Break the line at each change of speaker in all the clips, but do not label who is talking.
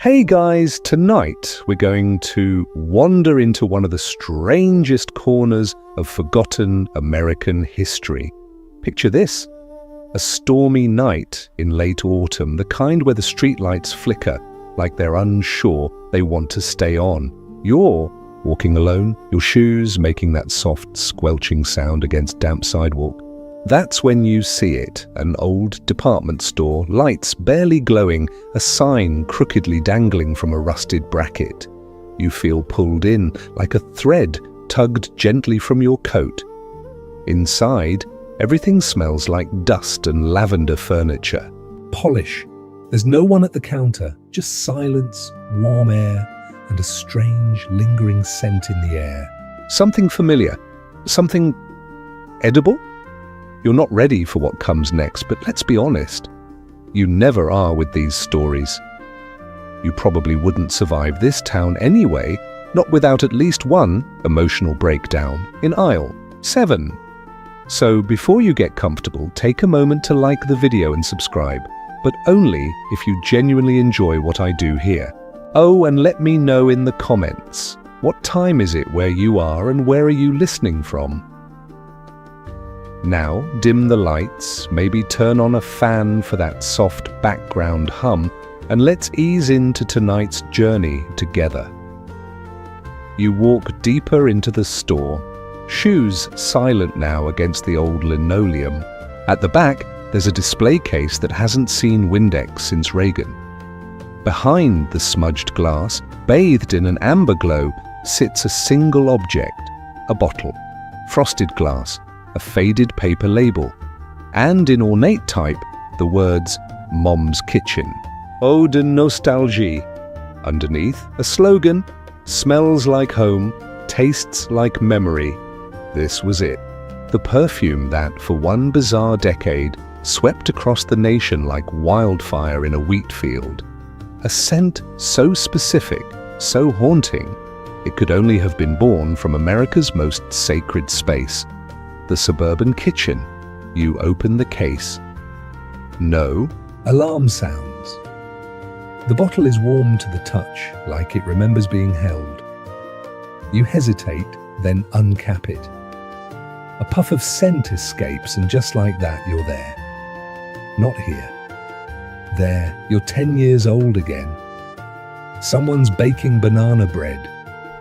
Hey guys, tonight we're going to wander into one of the strangest corners of forgotten American history. Picture this, a stormy night in late autumn, the kind where the streetlights flicker like they're unsure they want to stay on. You're walking alone, your shoes making that soft squelching sound against damp sidewalk. That's when you see it, an old department store, lights barely glowing, a sign crookedly dangling from a rusted bracket. You feel pulled in, like a thread tugged gently from your coat. Inside, everything smells like dust and lavender furniture. Polish. There's no one at the counter, just silence, warm air, and a strange, lingering scent in the air. Something familiar. Something edible? You're not ready for what comes next, but let's be honest. You never are with these stories. You probably wouldn't survive this town anyway, not without at least one emotional breakdown in aisle 7. So before you get comfortable, take a moment to like the video and subscribe, but only if you genuinely enjoy what I do here. Oh, and let me know in the comments, what time is it where you are and where are you listening from? Now, dim the lights, maybe turn on a fan for that soft background hum, and let's ease into tonight's journey together. You walk deeper into the store, shoes silent now against the old linoleum. At the back, there's a display case that hasn't seen Windex since Reagan. Behind the smudged glass, bathed in an amber glow, sits a single object, a bottle, frosted glass, a faded paper label, and in ornate type, the words Mom's Kitchen. Ode de Nostalgie. Underneath, a slogan, smells like home, tastes like memory. This was it. The perfume that, for one bizarre decade, swept across the nation like wildfire in a wheat field. A scent so specific, so haunting, it could only have been born from America's most sacred space, the suburban kitchen. You open the case. No alarm sounds. The bottle is warm to the touch, like it remembers being held. You hesitate, then uncap it. A puff of scent escapes, and just like that, you're there. Not here. There, you're 10 years old again. Someone's baking banana bread.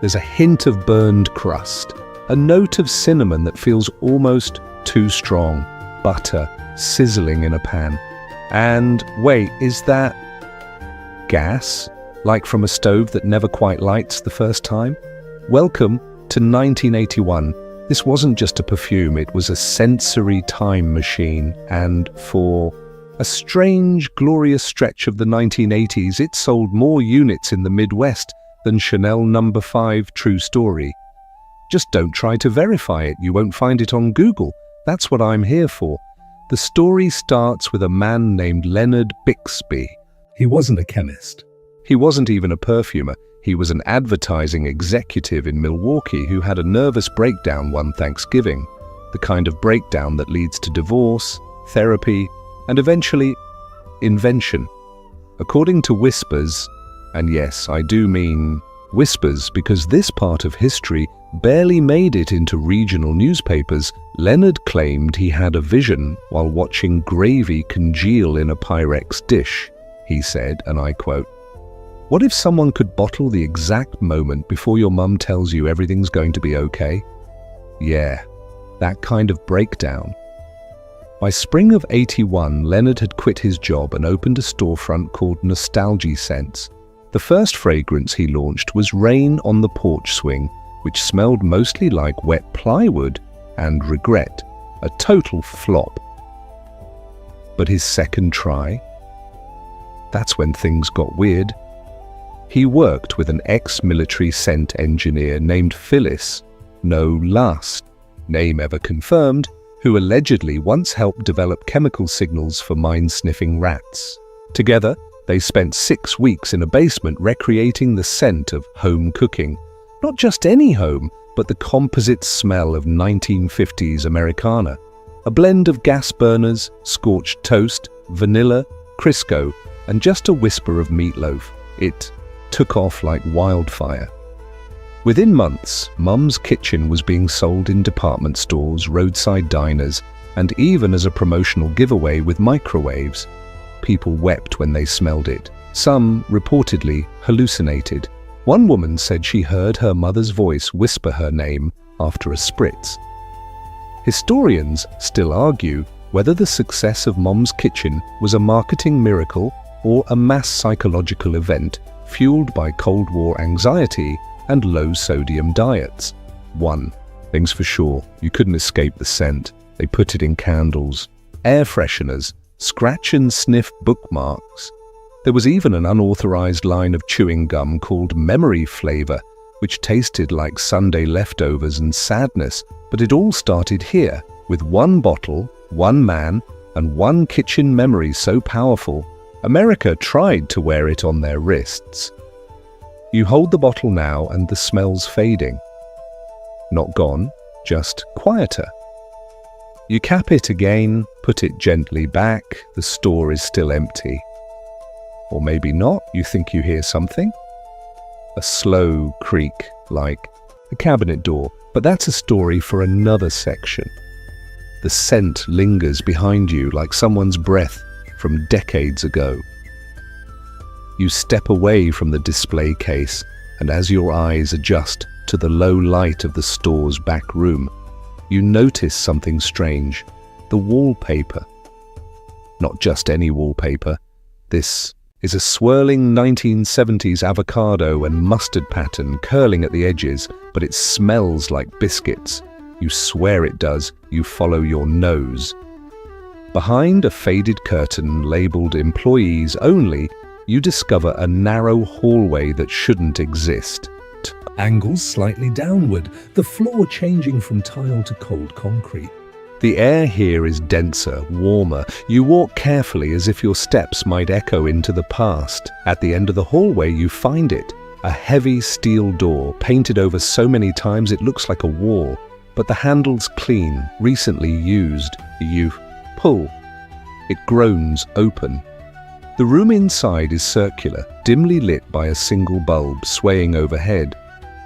There's a hint of burned crust. A note of cinnamon that feels almost too strong, butter sizzling in a pan. And wait, is that gas? Like from a stove that never quite lights the first time? Welcome to 1981. This wasn't just a perfume, it was a sensory time machine, and for a strange, glorious stretch of the 1980s, it sold more units in the Midwest than Chanel No. 5 True Story. Just don't try to verify it, you won't find it on Google. That's what I'm here for. The story starts with a man named Leonard Bixby. He wasn't a chemist. He wasn't even a perfumer. He was an advertising executive in Milwaukee who had a nervous breakdown one Thanksgiving. The kind of breakdown that leads to divorce, therapy, and eventually, invention. According to whispers, and yes, I do mean whispers because this part of history barely made it into regional newspapers, Leonard claimed he had a vision while watching gravy congeal in a Pyrex dish. He said, and I quote, "What if someone could bottle the exact moment before your mum tells you everything's going to be okay?" Yeah, that kind of breakdown. By spring of '81, Leonard had quit his job and opened a storefront called Nostalgie Scents. The first fragrance he launched was Rain on the Porch Swing, which smelled mostly like wet plywood and regret, a total flop. But his second try? That's when things got weird. He worked with an ex-military scent engineer named Phyllis, no last name ever confirmed, who allegedly once helped develop chemical signals for mine-sniffing rats. Together, they spent 6 weeks in a basement recreating the scent of home cooking. Not just any home, but the composite smell of 1950s Americana. A blend of gas burners, scorched toast, vanilla, Crisco, and just a whisper of meatloaf. It took off like wildfire. Within months, Mum's Kitchen was being sold in department stores, roadside diners, and even as a promotional giveaway with microwaves. People wept when they smelled it. Some reportedly hallucinated. One woman said she heard her mother's voice whisper her name after a spritz. Historians still argue whether the success of Mum's Kitchen was a marketing miracle or a mass psychological event fueled by Cold War anxiety and low-sodium diets. One thing's for sure, you couldn't escape the scent. They put it in candles, air fresheners, scratch and sniff bookmarks. There was even an unauthorized line of chewing gum called Memory Flavor, which tasted like Sunday leftovers and sadness, but it all started here, with one bottle, one man, and one kitchen memory so powerful, America tried to wear it on their wrists. You hold the bottle now and the smell's fading. Not gone, just quieter. You cap it again, put it gently back, the store is still empty. Or maybe not, you think you hear something? A slow creak, like a cabinet door, but that's a story for another section. The scent lingers behind you like someone's breath from decades ago. You step away from the display case, and as your eyes adjust to the low light of the store's back room, you notice something strange. The wallpaper. Not just any wallpaper. This is a swirling 1970s avocado and mustard pattern curling at the edges, but it smells like biscuits. You swear it does. You follow your nose. Behind a faded curtain labeled Employees Only, you discover a narrow hallway that shouldn't exist. Angles slightly downward, the floor changing from tile to cold concrete. The air here is denser, warmer. You walk carefully as if your steps might echo into the past. At the end of the hallway you find it, a heavy steel door painted over so many times it looks like a wall, but the handle's clean, recently used. You pull. It groans open. The room inside is circular, dimly lit by a single bulb swaying overhead.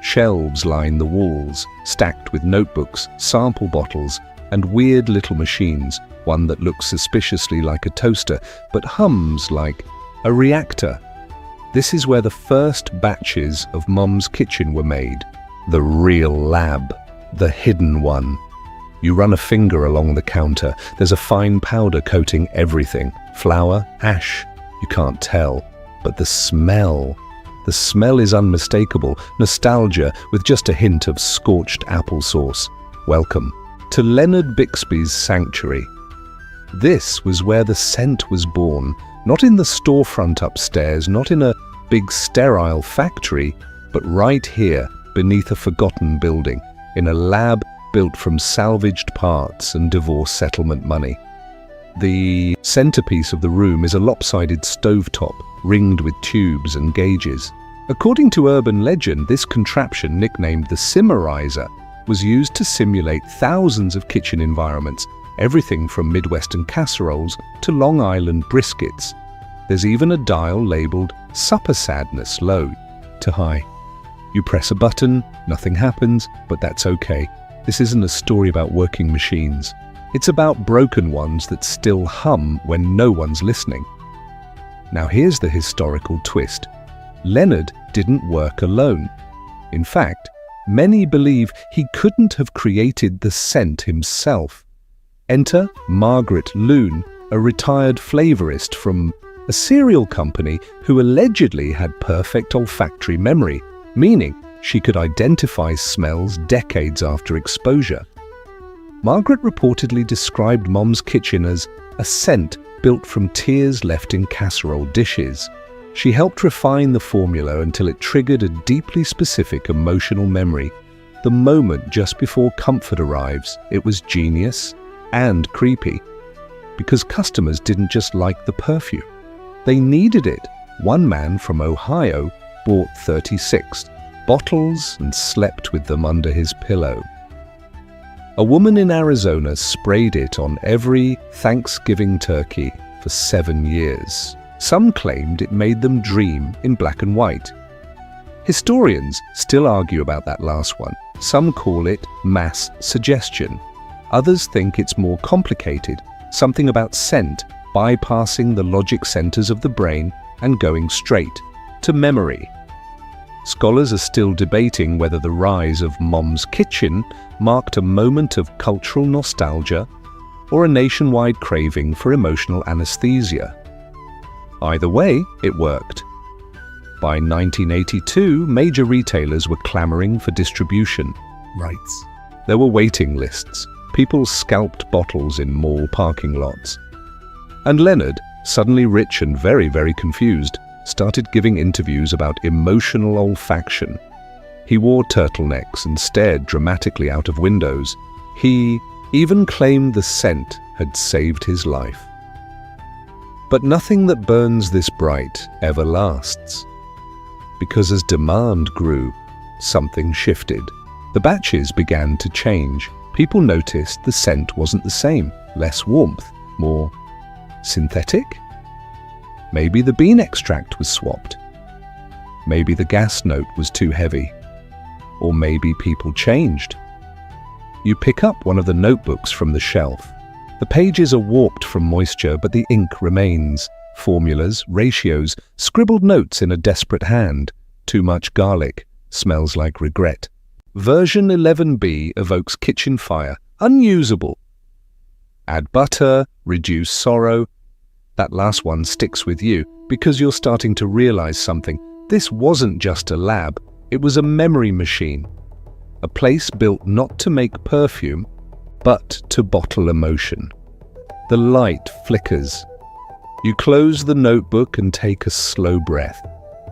Shelves line the walls, stacked with notebooks, sample bottles, and weird little machines, one that looks suspiciously like a toaster, but hums like a reactor. This is where the first batches of Mum's Kitchen were made. The real lab, the hidden one. You run a finger along the counter. There's a fine powder coating everything. Flour, ash, you can't tell. But the smell is unmistakable. Nostalgia with just a hint of scorched applesauce. Welcome to Leonard Bixby's sanctuary. This was where the scent was born, not in the storefront upstairs, not in a big sterile factory, but right here beneath a forgotten building, in a lab built from salvaged parts and divorce settlement money. The centerpiece of the room is a lopsided stovetop, ringed with tubes and gauges. According to urban legend, this contraption, nicknamed the Simmerizer, was used to simulate thousands of kitchen environments, everything from Midwestern casseroles to Long Island briskets. There's even a dial labeled Supper Sadness, low to high. You press a button, nothing happens, but that's okay. This isn't a story about working machines. It's about broken ones that still hum when no one's listening. Now here's the historical twist. Leonard didn't work alone. In fact, many believe he couldn't have created the scent himself. Enter Margaret Loon, a retired flavorist from a cereal company who allegedly had perfect olfactory memory, meaning she could identify smells decades after exposure. Margaret reportedly described Mum's Kitchen as a scent built from tears left in casserole dishes. She helped refine the formula until it triggered a deeply specific emotional memory. The moment just before comfort arrives, it was genius and creepy. Because customers didn't just like the perfume. They needed it. One man from Ohio bought 36 bottles and slept with them under his pillow. A woman in Arizona sprayed it on every Thanksgiving turkey for 7 years. Some claimed it made them dream in black and white. Historians still argue about that last one. Some call it mass suggestion. Others think it's more complicated, something about scent bypassing the logic centers of the brain and going straight to memory. Scholars are still debating whether the rise of Mom's Kitchen marked a moment of cultural nostalgia or a nationwide craving for emotional anesthesia. Either way, it worked. By 1982, major retailers were clamoring for distribution rights. There were waiting lists. People scalped bottles in mall parking lots. And Leonard, suddenly rich and very, very confused, started giving interviews about emotional olfaction. He wore turtlenecks and stared dramatically out of windows. He even claimed the scent had saved his life. But nothing that burns this bright ever lasts. Because as demand grew, something shifted. The batches began to change. People noticed the scent wasn't the same. Less warmth, more synthetic? Maybe the bean extract was swapped. Maybe the gas note was too heavy. Or maybe people changed. You pick up one of the notebooks from the shelf. The pages are warped from moisture, but the ink remains. Formulas, ratios, scribbled notes in a desperate hand. Too much garlic, smells like regret. Version 11B evokes kitchen fire, unusable. Add butter, reduce sorrow. That last one sticks with you because you're starting to realize something. This wasn't just a lab, it was a memory machine. A place built not to make perfume, but to bottle emotion. The light flickers. You close the notebook and take a slow breath.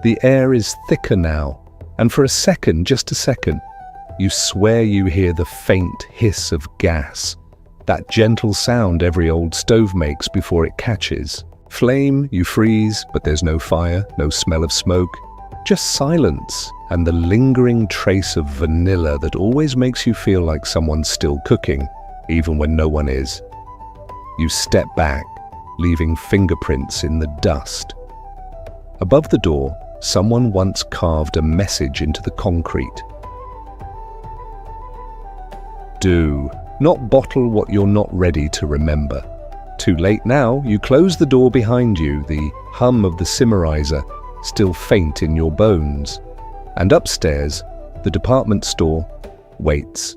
The air is thicker now, and for a second, just a second, you swear you hear the faint hiss of gas. That gentle sound every old stove makes before it catches. Flame, you freeze, but there's no fire, no smell of smoke. Just silence and the lingering trace of vanilla that always makes you feel like someone's still cooking, even when no one is. You step back, leaving fingerprints in the dust. Above the door, someone once carved a message into the concrete. Do not bottle what you're not ready to remember. Too late now, you close the door behind you, the hum of the simmerizer still faint in your bones. And upstairs, the department store waits,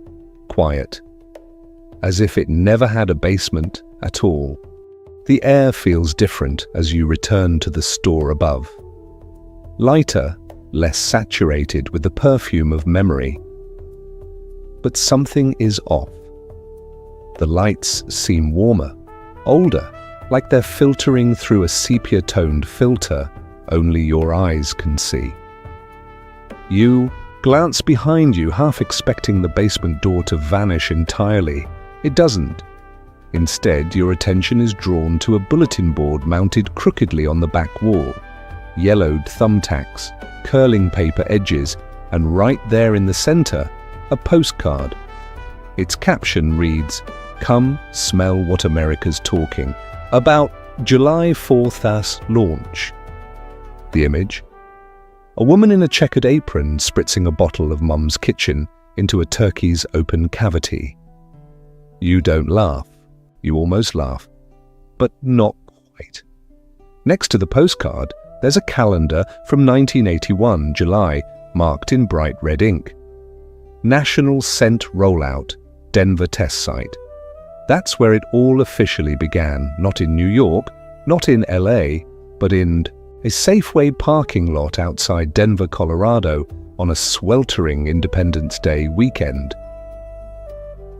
quiet, as if it never had a basement at all. The air feels different as you return to the store above. Lighter, less saturated with the perfume of memory. But something is off. The lights seem warmer, older, like they're filtering through a sepia-toned filter only your eyes can see. You glance behind you, half expecting the basement door to vanish entirely. It doesn't. Instead, your attention is drawn to a bulletin board mounted crookedly on the back wall. Yellowed thumbtacks, curling paper edges, and right there in the center, a postcard. Its caption reads, "Come smell what America's talking," about July 4th launch. The image? A woman in a checkered apron spritzing a bottle of Mum's Kitchen into a turkey's open cavity. You don't laugh. You almost laugh, but not quite. Next to the postcard, there's a calendar from 1981, July, marked in bright red ink. National Scent Rollout, Denver Test Site. That's where it all officially began, not in New York, not in LA, but in a Safeway parking lot outside Denver, Colorado, on a sweltering Independence Day weekend.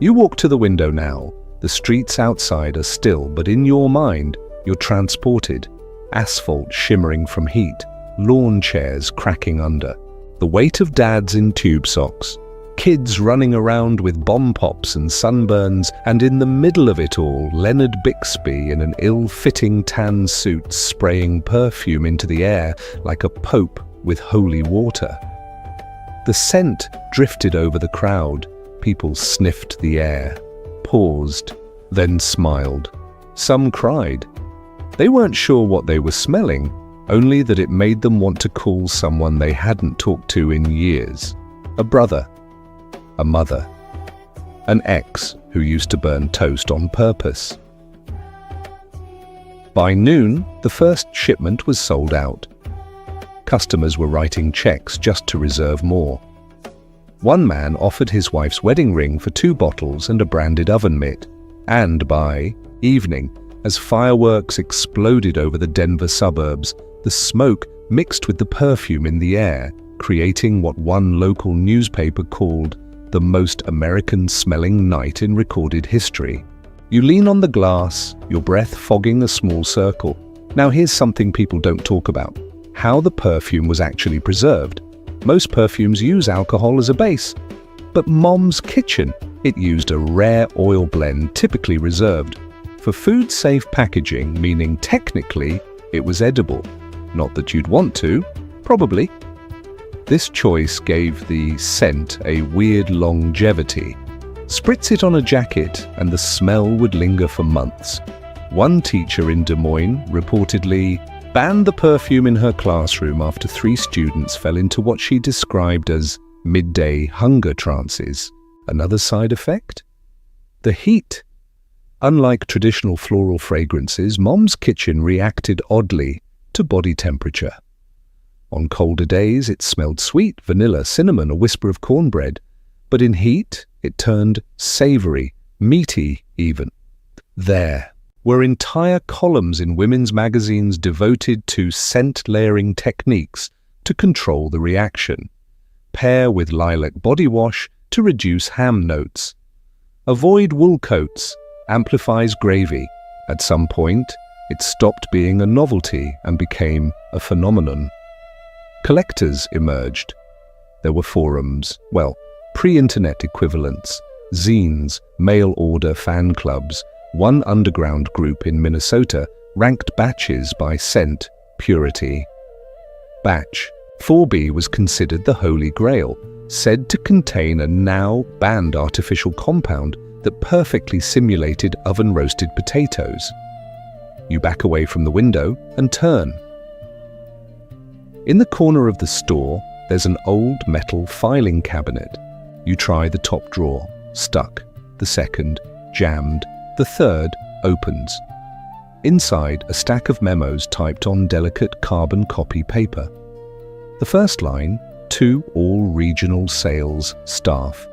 You walk to the window now. The streets outside are still, but in your mind, you're transported. Asphalt shimmering from heat, lawn chairs cracking under, the weight of dads in tube socks, kids running around with bomb pops and sunburns, and in the middle of it all, Leonard Bixby in an ill-fitting tan suit spraying perfume into the air like a pope with holy water. The scent drifted over the crowd. People sniffed the air, paused, then smiled. Some cried. They weren't sure what they were smelling, only that it made them want to call someone they hadn't talked to in years. A brother, a mother, an ex who used to burn toast on purpose. By noon, the first shipment was sold out. Customers were writing checks just to reserve more. One man offered his wife's wedding ring for 2 bottles and a branded oven mitt, and by evening, as fireworks exploded over the Denver suburbs, the smoke mixed with the perfume in the air, creating what one local newspaper called the most American-smelling night in recorded history. You lean on the glass, your breath fogging a small circle. Now here's something people don't talk about: how the perfume was actually preserved. Most perfumes use alcohol as a base, but Mom's Kitchen, it used a rare oil blend typically reserved for food-safe packaging, meaning technically it was edible. Not that you'd want to, probably. This choice gave the scent a weird longevity. Spritz it on a jacket and the smell would linger for months. One teacher in Des Moines reportedly banned the perfume in her classroom after 3 students fell into what she described as midday hunger trances. Another side effect? The heat. Unlike traditional floral fragrances, Mom's Kitchen reacted oddly to body temperature. On colder days, it smelled sweet, vanilla, cinnamon, a whisper of cornbread. But in heat, it turned savory, meaty even. There were entire columns in women's magazines devoted to scent-layering techniques to control the reaction. Pair with lilac body wash to reduce ham notes. Avoid wool coats, amplifies gravy. At some point, it stopped being a novelty and became a phenomenon. Collectors emerged. There were forums, pre-internet equivalents, zines, mail-order fan clubs. One underground group in Minnesota ranked batches by scent purity. Batch 4B was considered the holy grail, said to contain a now banned artificial compound that perfectly simulated oven-roasted potatoes. You back away from the window and turn. In the corner of the store, there's an old metal filing cabinet. You try the top drawer, stuck. The second, jammed. The third, opens. Inside, a stack of memos typed on delicate carbon copy paper. The first line, to all regional sales staff.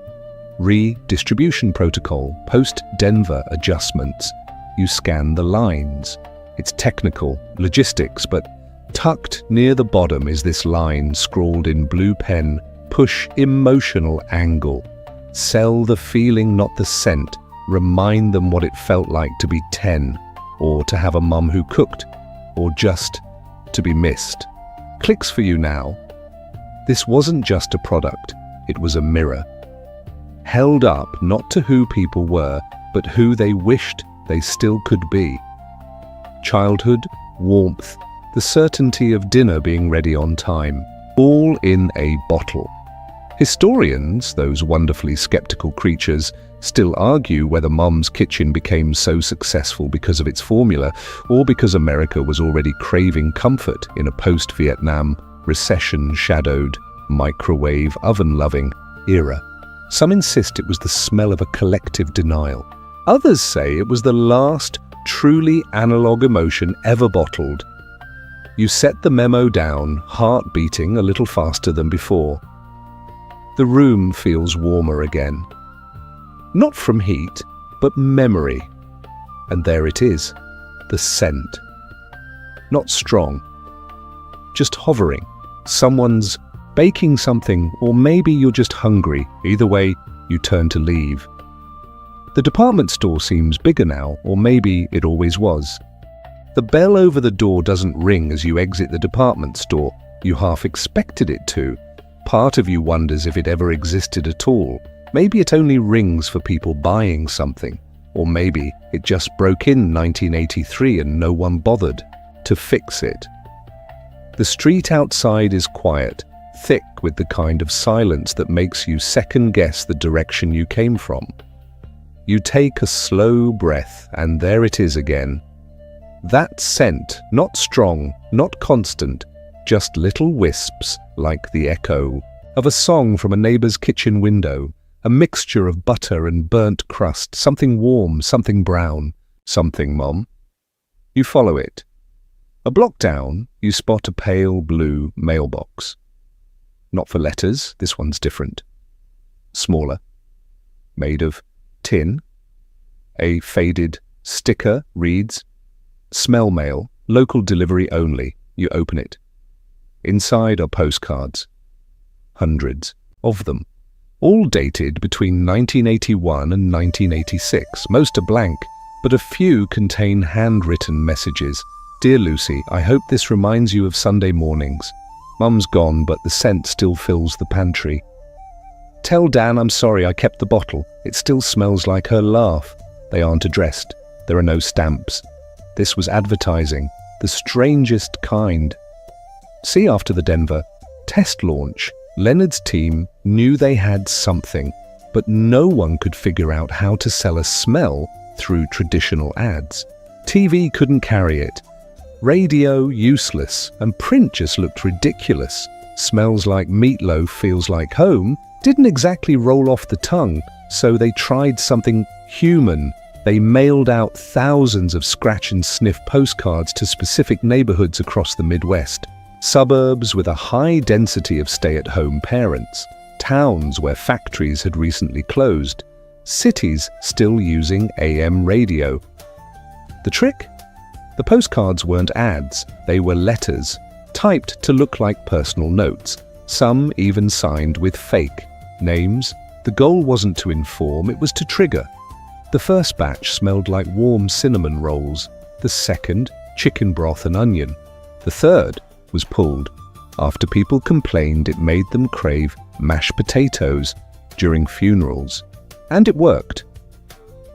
Redistribution protocol, post-Denver adjustments. You scan the lines. It's technical, logistics, but tucked near the bottom is this line scrawled in blue pen: push emotional angle. Sell the feeling, not the scent. Remind them what it felt like to be 10, or to have a mum who cooked, or just to be missed. Clicks for you now. This wasn't just a product, it was a mirror. Held up not to who people were, but who they wished they still could be. Childhood, warmth, the certainty of dinner being ready on time, all in a bottle. Historians, those wonderfully skeptical creatures, still argue whether Mom's Kitchen became so successful because of its formula or because America was already craving comfort in a post-Vietnam, recession-shadowed, microwave oven-loving era. Some insist it was the smell of a collective denial. Others say it was the last truly analog emotion ever bottled. You set the memo down, heart beating a little faster than before. The room feels warmer again. Not from heat, but memory. And there it is, the scent. Not strong, just hovering. Someone's baking something, or maybe you're just hungry. Either way, you turn to leave. The department store seems bigger now, or maybe it always was. The bell over the door doesn't ring as you exit the department store. You half expected it to. Part of you wonders if it ever existed at all. Maybe it only rings for people buying something. Or maybe it just broke in 1983 and no one bothered to fix it. The street outside is quiet, thick with the kind of silence that makes you second-guess the direction you came from. You take a slow breath, and there it is again. That scent, not strong, not constant, just little wisps like the echo of a song from a neighbor's kitchen window, a mixture of butter and burnt crust, something warm, something brown, something, Mom. You follow it. A block down, you spot a pale blue mailbox. Not for letters, this one's different. Smaller, made of tin. A faded sticker reads, "Smell mail, local delivery only." You open it. Inside are postcards. Hundreds of them. All dated between 1981 and 1986. Most are blank, but a few contain handwritten messages. "Dear Lucy, I hope this reminds you of Sunday mornings. Mum's gone, but the scent still fills the pantry. Tell Dan I'm sorry I kept the bottle. It still smells like her laugh." They aren't addressed. There are no stamps. This was advertising, the strangest kind. See, after the Denver test launch, Leonard's team knew they had something, but no one could figure out how to sell a smell through traditional ads. TV couldn't carry it. Radio useless, and print just looked ridiculous. "Smells like meatloaf, feels like home" didn't exactly roll off the tongue, so they tried something human. They mailed out thousands of scratch and sniff postcards to specific neighborhoods across the Midwest. Suburbs with a high density of stay-at-home parents. Towns where factories had recently closed. Cities still using AM radio. The trick? The postcards weren't ads, they were letters, typed to look like personal notes, some even signed with fake names. The goal wasn't to inform, it was to trigger. The first batch smelled like warm cinnamon rolls, the second, chicken broth and onion. The third was pulled after people complained it made them crave mashed potatoes during funerals. And it worked.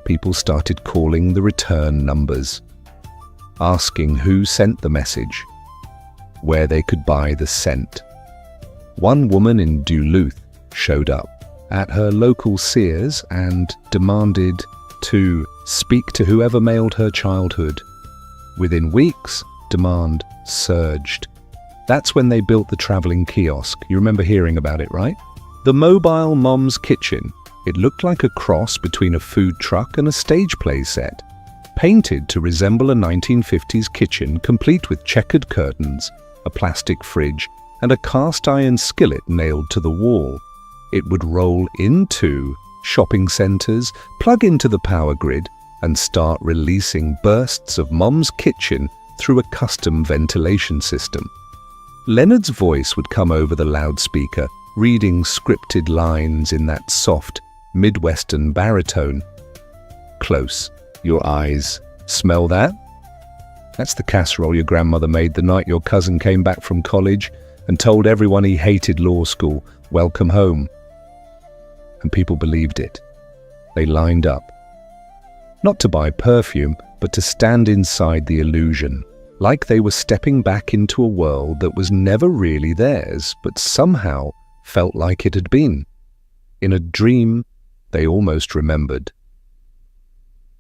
People started calling the return numbers, asking who sent the message, where they could buy the scent. One woman in Duluth showed up at her local Sears and demanded to speak to whoever mailed her childhood. Within weeks, demand surged. That's when they built the traveling kiosk. You remember hearing about it, right? The mobile mom's kitchen. It looked like a cross between a food truck and a stage play set. Painted to resemble a 1950s kitchen, complete with checkered curtains, a plastic fridge, and a cast-iron skillet nailed to the wall. It would roll into shopping centers, plug into the power grid, and start releasing bursts of Mom's kitchen through a custom ventilation system. Leonard's voice would come over the loudspeaker, reading scripted lines in that soft, Midwestern baritone. "Close. Your eyes. Smell that? That's the casserole your grandmother made the night your cousin came back from college and told everyone he hated law school. Welcome home." And people believed it. They lined up. Not to buy perfume, but to stand inside the illusion, like they were stepping back into a world that was never really theirs, but somehow felt like it had been. In a dream, they almost remembered.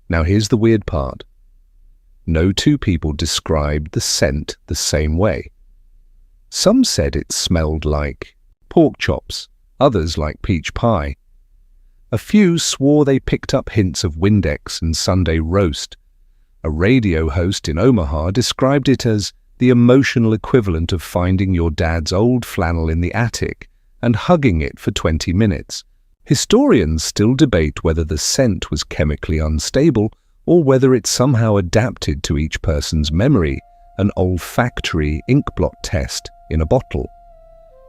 Now here's the weird part. No two people described the scent the same way. Some said it smelled like pork chops, others like peach pie. A few swore they picked up hints of Windex and Sunday roast. A radio host in Omaha described it as the emotional equivalent of finding your dad's old flannel in the attic and hugging it for 20 minutes. Historians still debate whether the scent was chemically unstable or whether it somehow adapted to each person's memory, an olfactory inkblot test in a bottle.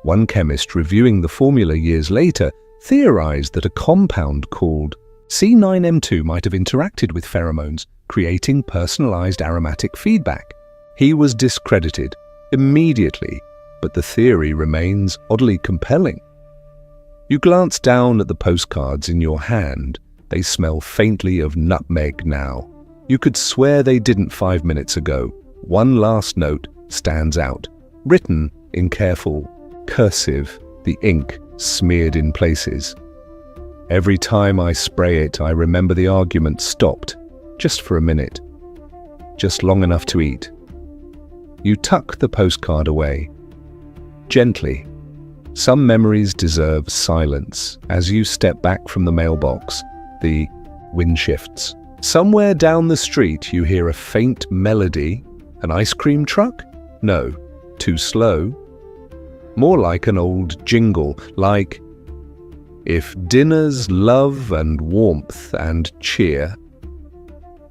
One chemist reviewing the formula years later theorized that a compound called C9M2 might have interacted with pheromones, creating personalized aromatic feedback. He was discredited immediately, but the theory remains oddly compelling. You glance down at the postcards in your hand. They smell faintly of nutmeg now. You could swear they didn't 5 minutes ago. One last note stands out, written in careful cursive, the ink smeared in places. "Every time I spray it, I remember the argument stopped, just for a minute." just long enough to eat. You tuck the postcard away. Gently. Some memories deserve silence. As you step back from the mailbox, the wind shifts. Somewhere down the street you hear a faint melody. An ice cream truck? No, too slow. More like an old jingle, like, "If dinner's love and warmth and cheer,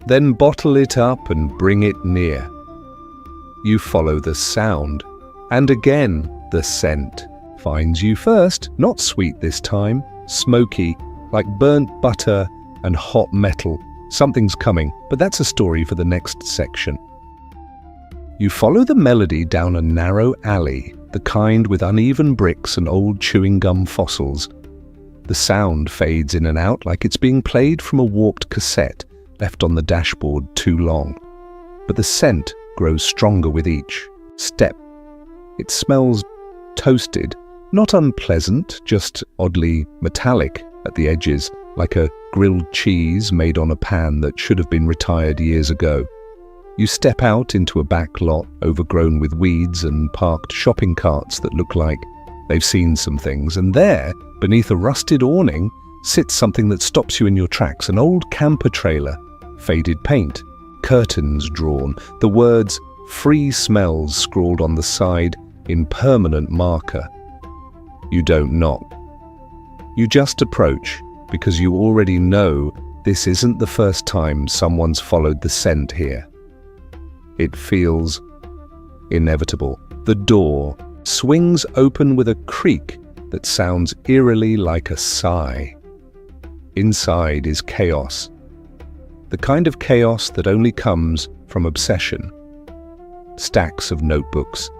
then bottle it up and bring it near." You follow the sound, and again the scent finds you first, not sweet this time, smoky, like burnt butter and hot metal. Something's coming, but that's a story for the next section. You follow the melody down a narrow alley, the kind with uneven bricks and old chewing gum fossils. The sound fades in and out like it's being played from a warped cassette left on the dashboard too long. But the scent grows stronger with each step. It smells toasted, not unpleasant, just oddly metallic at the edges, like a grilled cheese made on a pan that should have been retired years ago. You step out into a back lot overgrown with weeds and parked shopping carts that look like they've seen some things, and there, beneath a rusted awning, sits something that stops you in your tracks, an old camper trailer, faded paint, curtains drawn, the words "Free Smells" scrawled on the side in permanent marker. You don't knock. You just approach, because you already know this isn't the first time someone's followed the scent here. It feels inevitable. The door swings open with a creak that sounds eerily like a sigh. Inside is chaos. The kind of chaos that only comes from obsession. Stacks of notebooks,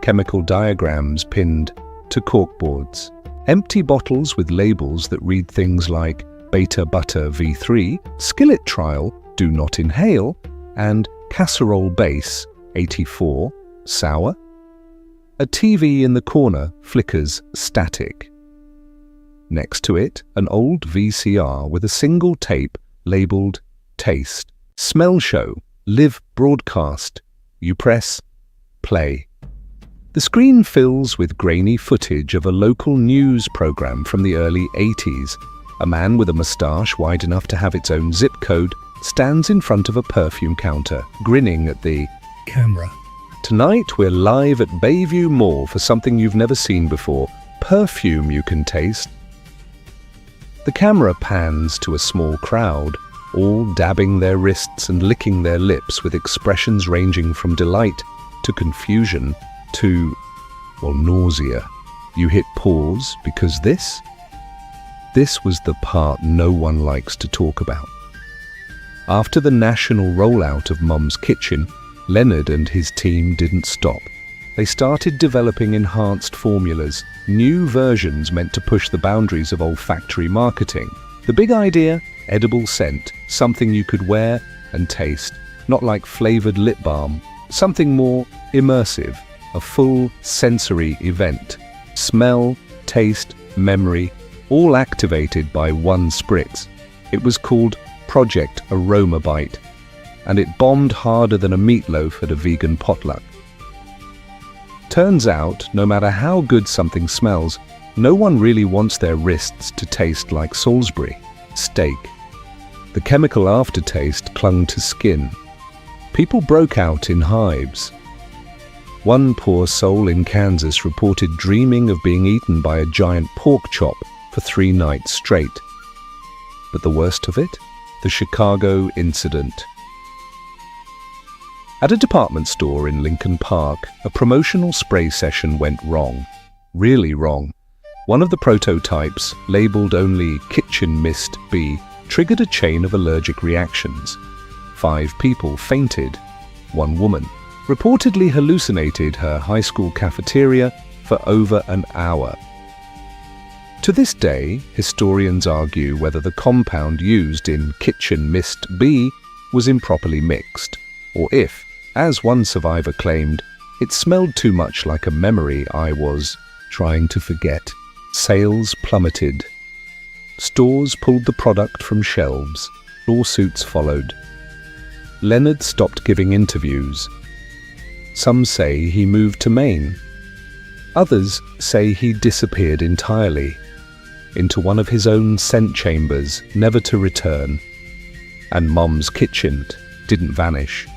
chemical diagrams pinned to corkboards, empty bottles with labels that read things like Beta Butter V3, Skillet Trial, Do Not Inhale, and Casserole Base 84, Sour. A TV in the corner flickers static. Next to it, an old VCR with a single tape labeled Taste. Smell Show, Live Broadcast. You press play. The screen fills with grainy footage of a local news program from the early 80s. A man with a moustache wide enough to have its own zip code stands in front of a perfume counter, grinning at the camera. Tonight we're live at Bayview Mall for something you've never seen before. Perfume you can taste. The camera pans to a small crowd, all dabbing their wrists and licking their lips with expressions ranging from delight to confusion to, well, nausea. You hit pause because this was the part no one likes to talk about. After the national rollout of Mum's Kitchen, Leonard and his team didn't stop. They started developing enhanced formulas, new versions meant to push the boundaries of olfactory marketing. The big idea? Edible scent, something you could wear and taste, not like flavored lip balm, something more immersive, a full sensory event. Smell, taste, memory, all activated by one spritz. It was called Project Aroma Bite, and it bombed harder than a meatloaf at a vegan potluck. Turns out, no matter how good something smells, no one really wants their wrists to taste like Salisbury steak. The chemical aftertaste clung to skin. People broke out in hives. One poor soul in Kansas reported dreaming of being eaten by a giant pork chop for 3 nights straight. But the worst of it? The Chicago incident. At a department store in Lincoln Park, a promotional spray session went wrong. Really wrong. One of the prototypes, labeled only Kitchen Mist B, triggered a chain of allergic reactions. 5 people fainted. 1 woman reportedly hallucinated her high school cafeteria for over an hour. To this day, historians argue whether the compound used in Kitchen Mist B was improperly mixed, or if, as one survivor claimed, it smelled too much like a memory I was trying to forget. Sales plummeted. Stores pulled the product from shelves. Lawsuits followed. Leonard stopped giving interviews. Some say he moved to Maine. Others say he disappeared entirely, into one of his own scent chambers, never to return. And Mom's kitchen didn't vanish.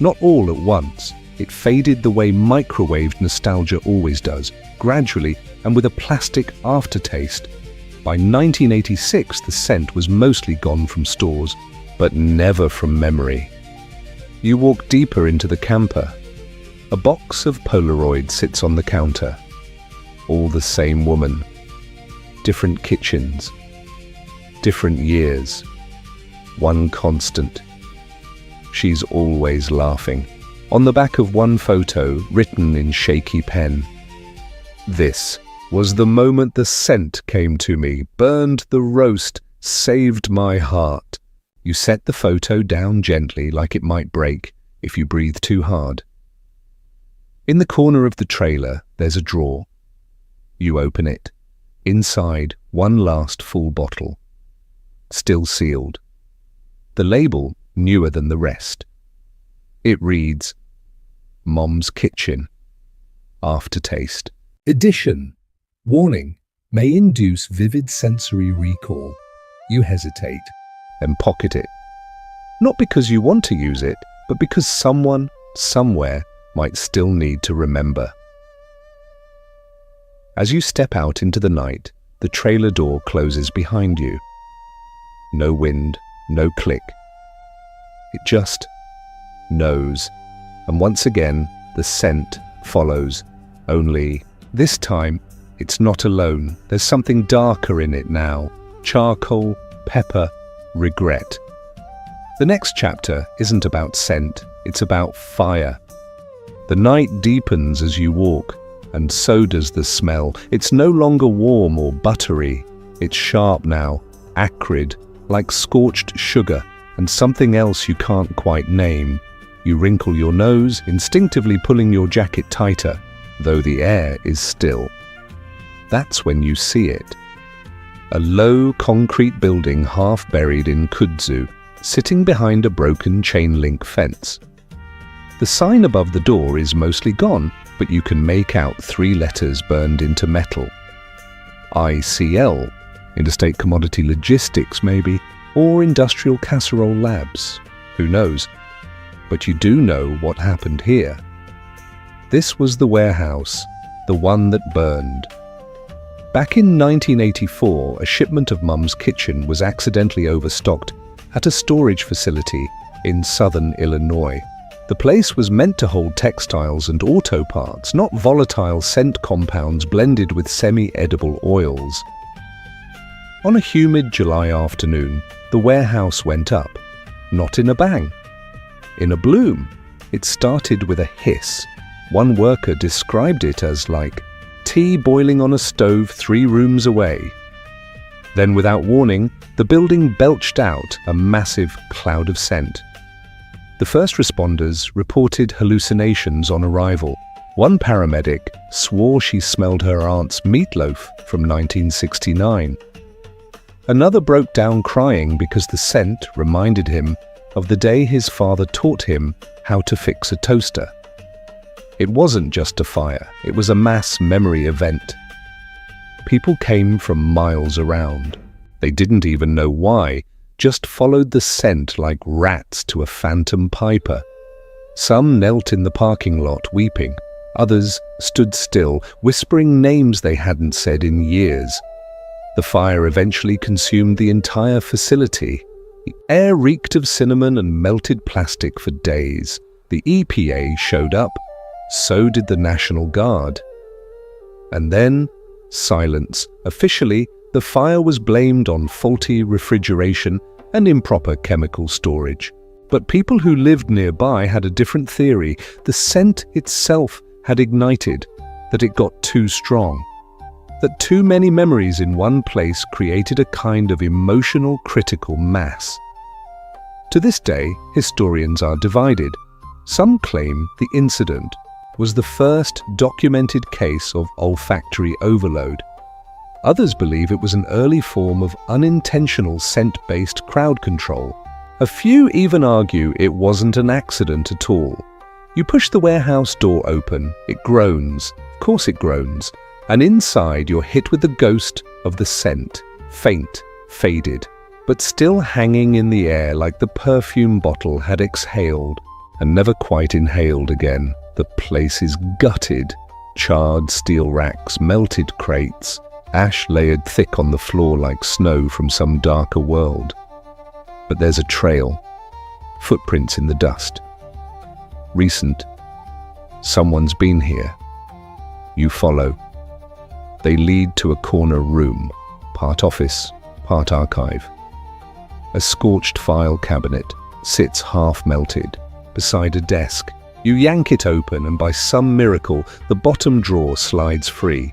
Not all at once. It faded the way microwaved nostalgia always does, gradually and with a plastic aftertaste. By 1986, the scent was mostly gone from stores, but never from memory. You walk deeper into the camper. A box of Polaroids sits on the counter. All the same woman. Different kitchens. Different years. One constant. She's always laughing. On the back of one photo, written in shaky pen. This was the moment the scent came to me, burned the roast, saved my heart. You set the photo down gently, like it might break if you breathe too hard. In the corner of the trailer, there's a drawer. You open it. Inside, one last full bottle. Still sealed. The label newer than the rest. It reads, Mom's Kitchen. Aftertaste. Edition. Warning. May induce vivid sensory recall. You hesitate and pocket it. Not because you want to use it, but because someone, somewhere, might still need to remember. As you step out into the night, the trailer door closes behind you. No wind, no click. It just knows. And once again, the scent follows. Only, this time, it's not alone. There's something darker in it now. Charcoal, pepper, regret. The next chapter isn't about scent, it's about fire. The night deepens as you walk, and so does the smell. It's no longer warm or buttery. It's sharp now, acrid, like scorched sugar, and something else you can't quite name. You wrinkle your nose, instinctively pulling your jacket tighter, though the air is still. That's when you see it. A low concrete building half buried in kudzu, sitting behind a broken chain-link fence. The sign above the door is mostly gone, but you can make out 3 letters burned into metal. ICL, Interstate Commodity Logistics maybe, or Industrial Casserole Labs, who knows? But you do know what happened here. This was the warehouse, the one that burned. Back in 1984, a shipment of Mum's Kitchen was accidentally overstocked at a storage facility in southern Illinois. The place was meant to hold textiles and auto parts, not volatile scent compounds blended with semi-edible oils. On a humid July afternoon, the warehouse went up, not in a bang, in a bloom. It started with a hiss. One worker described it as like tea boiling on a stove 3 rooms away. Then, without warning, the building belched out a massive cloud of scent. The first responders reported hallucinations on arrival. One paramedic swore she smelled her aunt's meatloaf from 1969. Another broke down crying because the scent reminded him of the day his father taught him how to fix a toaster. It wasn't just a fire, it was a mass memory event. People came from miles around. They didn't even know why, just followed the scent like rats to a phantom piper. Some knelt in the parking lot weeping. Others stood still, whispering names they hadn't said in years. The fire eventually consumed the entire facility. The air reeked of cinnamon and melted plastic for days. The EPA showed up. So did the National Guard. And then, silence. Officially, the fire was blamed on faulty refrigeration and improper chemical storage. But people who lived nearby had a different theory. The scent itself had ignited, that it got too strong, that too many memories in one place created a kind of emotional critical mass. To this day, historians are divided. Some claim the incident was the first documented case of olfactory overload. Others believe it was an early form of unintentional scent-based crowd control, A few even argue it wasn't an accident at all. You push the warehouse door open, it groans, of course it groans, and inside you're hit with the ghost of the scent, faint, faded, but still hanging in the air like the perfume bottle had exhaled and never quite inhaled again. The place is gutted. Charred steel racks, melted crates, ash layered thick on the floor like snow from some darker world. But there's a trail, footprints in the dust. Recent. Someone's been here. You follow. They lead to a corner room, part office, part archive. A scorched file cabinet sits half-melted beside a desk. You yank it open and by some miracle, the bottom drawer slides free.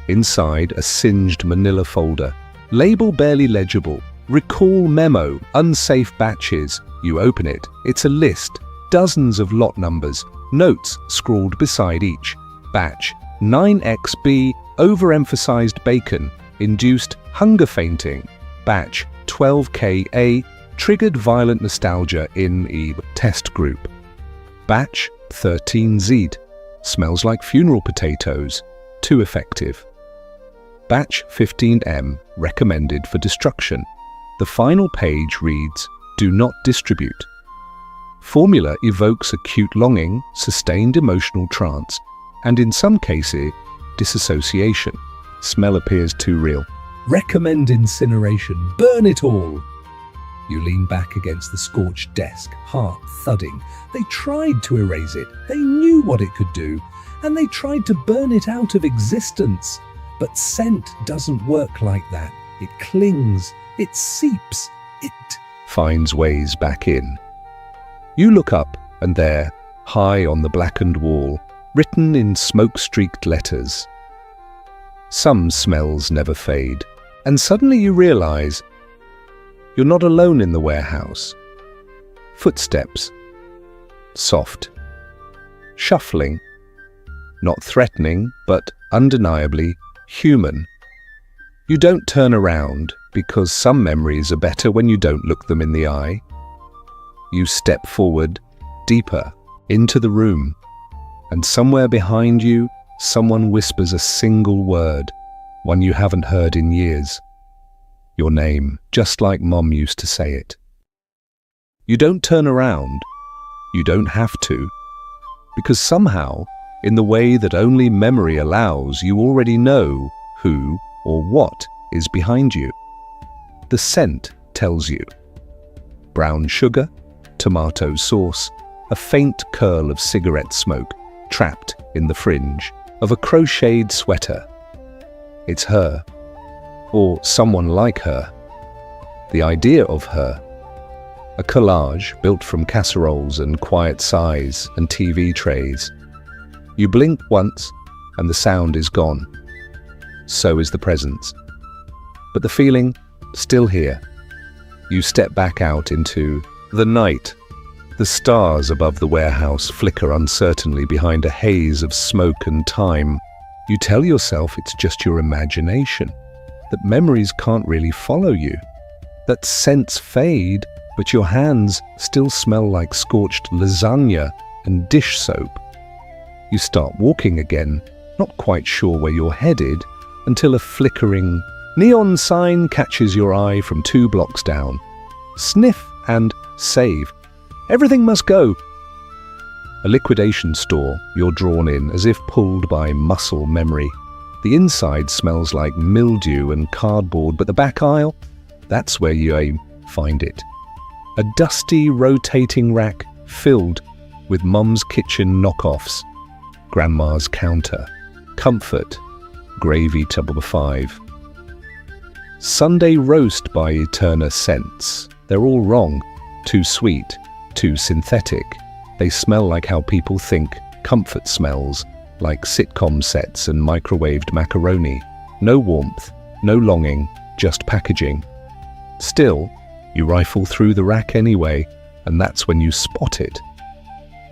Inside, a singed manila folder. Label barely legible. Recall memo, unsafe batches. You open it. It's a list. Dozens of lot numbers. Notes scrawled beside each. Batch 9XB, overemphasized bacon, induced hunger fainting. Batch 12KA, triggered violent nostalgia in E test group. Batch 13Z, smells like funeral potatoes, too effective. Batch 15M, recommended for destruction. The final page reads, do not distribute. Formula evokes acute longing, sustained emotional trance, and in some cases, disassociation. Smell appears too real. Recommend incineration. Burn it all. You lean back against the scorched desk, heart thudding. They tried to erase it. They knew what it could do, and they tried to burn it out of existence. But scent doesn't work like that. It clings. It seeps. It finds ways back in. You look up, and there, high on the blackened wall, written in smoke-streaked letters, some smells never fade. And suddenly you realize you're not alone in the warehouse. Footsteps. Soft. Shuffling. Not threatening, but undeniably human. You don't turn around because some memories are better when you don't look them in the eye. You step forward, deeper, into the room, and somewhere behind you, someone whispers a single word, one you haven't heard in years. Your name, just like Mom used to say it. You don't turn around. You don't have to. Because somehow, in the way that only memory allows, you already know who or what is behind you. The scent tells you. Brown sugar, tomato sauce, a faint curl of cigarette smoke trapped in the fringe of a crocheted sweater. It's her, or someone like her. The idea of her. A collage built from casseroles and quiet sighs and TV trays. You blink once and the sound is gone. So is the presence. But the feeling, still here. You step back out into the night. The stars above the warehouse flicker uncertainly behind a haze of smoke and time. You tell yourself it's just your imagination, that memories can't really follow you, that scents fade, but your hands still smell like scorched lasagna and dish soap. You start walking again, not quite sure where you're headed, until a flickering neon sign catches your eye from 2 blocks down. Sniff and save. Everything must go. A liquidation store, you're drawn in as if pulled by muscle memory. The inside smells like mildew and cardboard, but the back aisle, that's where you find it. A dusty, rotating rack filled with Mum's kitchen knockoffs. Grandma's counter. Comfort. Gravy tub 5. Sunday roast by Eterna Scents. They're all wrong. Too sweet. Too synthetic. They smell like how people think comfort smells, like sitcom sets and microwaved macaroni. No warmth, no longing, just packaging. Still, you rifle through the rack anyway, and that's when you spot it.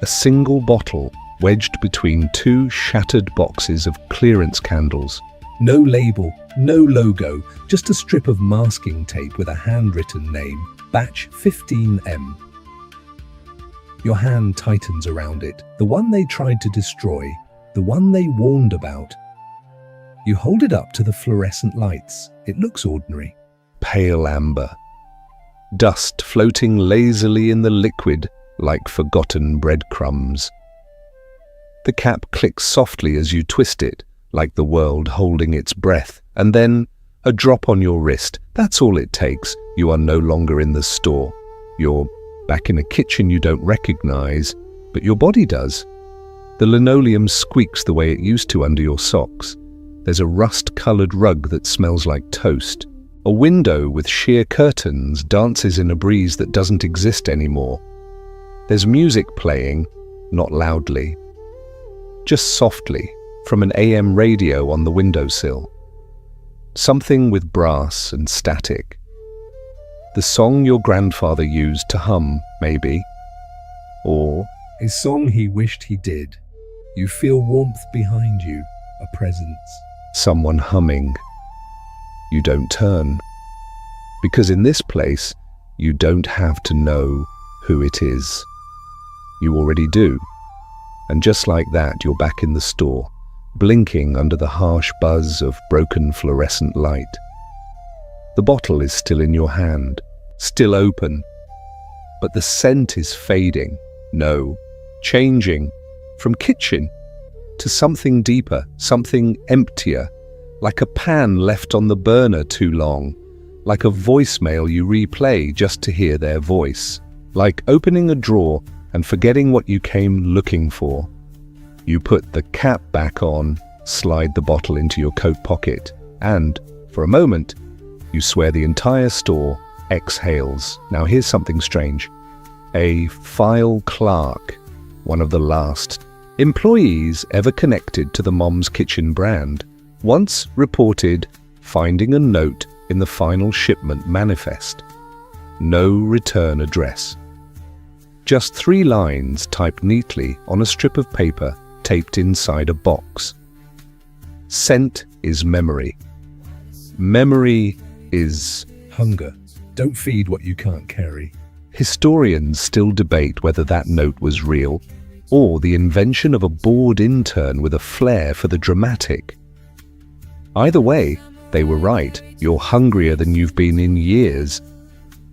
A single bottle wedged between 2 shattered boxes of clearance candles. No label, no logo, just a strip of masking tape with a handwritten name, batch 15M. Your hand tightens around it, the one they tried to destroy, the one they warned about. You hold it up to the fluorescent lights. It looks ordinary. Pale amber. Dust floating lazily in the liquid like forgotten breadcrumbs. The cap clicks softly as you twist it, like the world holding its breath, and then a drop on your wrist. That's all it takes. You are no longer in the store. You're back in a kitchen you don't recognize, but your body does. The linoleum squeaks the way it used to under your socks. There's a rust-colored rug that smells like toast. A window with sheer curtains dances in a breeze that doesn't exist anymore. There's music playing, not loudly, just softly, from an AM radio on the windowsill. Something with brass and static. The song your grandfather used to hum, maybe. Or a song he wished he did. You feel warmth behind you, a presence. Someone humming. You don't turn. Because in this place, you don't have to know who it is. You already do. And just like that, you're back in the store, blinking under the harsh buzz of broken fluorescent light. The bottle is still in your hand, still open, but the scent is fading. No, changing from kitchen to something deeper, something emptier, like a pan left on the burner too long, like a voicemail you replay just to hear their voice, like opening a drawer and forgetting what you came looking for. You put the cap back on, slide the bottle into your coat pocket, and, for a moment, you swear the entire store exhales. Now here's something strange. A file clerk, one of the last employees ever connected to the Mom's Kitchen brand, once reported finding a note in the final shipment manifest. No return address. Just 3 lines typed neatly on a strip of paper taped inside a box. Scent is memory. Memory is hunger. Don't feed what you can't carry. Historians still debate whether that note was real or the invention of a bored intern with a flair for the dramatic. Either way, they were right. You're hungrier than you've been in years.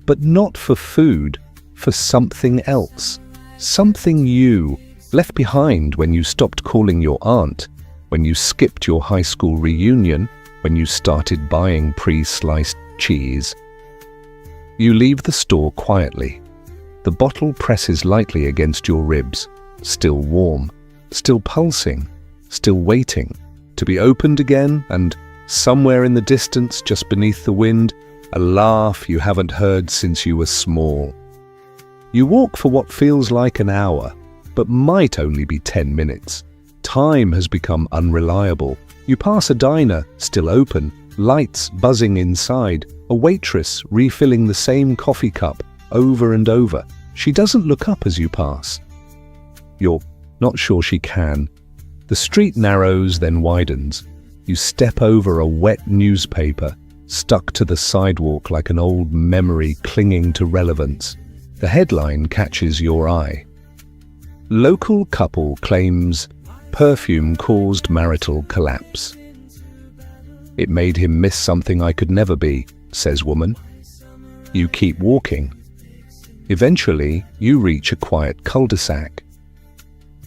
But not for food, for something else. Something you left behind when you stopped calling your aunt, when you skipped your high school reunion, when you started buying pre-sliced cheese. You leave the store quietly. The bottle presses lightly against your ribs, still warm, still pulsing, still waiting to be opened again, and somewhere in the distance, just beneath the wind, a laugh you haven't heard since you were small. You walk for what feels like an hour, but might only be 10 minutes. Time has become unreliable. You pass a diner, still open, lights buzzing inside, a waitress refilling the same coffee cup over and over. She doesn't look up as you pass. You're not sure she can. The street narrows, then widens. You step over a wet newspaper, stuck to the sidewalk like an old memory clinging to relevance. The headline catches your eye. Local couple claims perfume caused marital collapse. It made him miss something I could never be, says woman. You keep walking. Eventually, you reach a quiet cul-de-sac.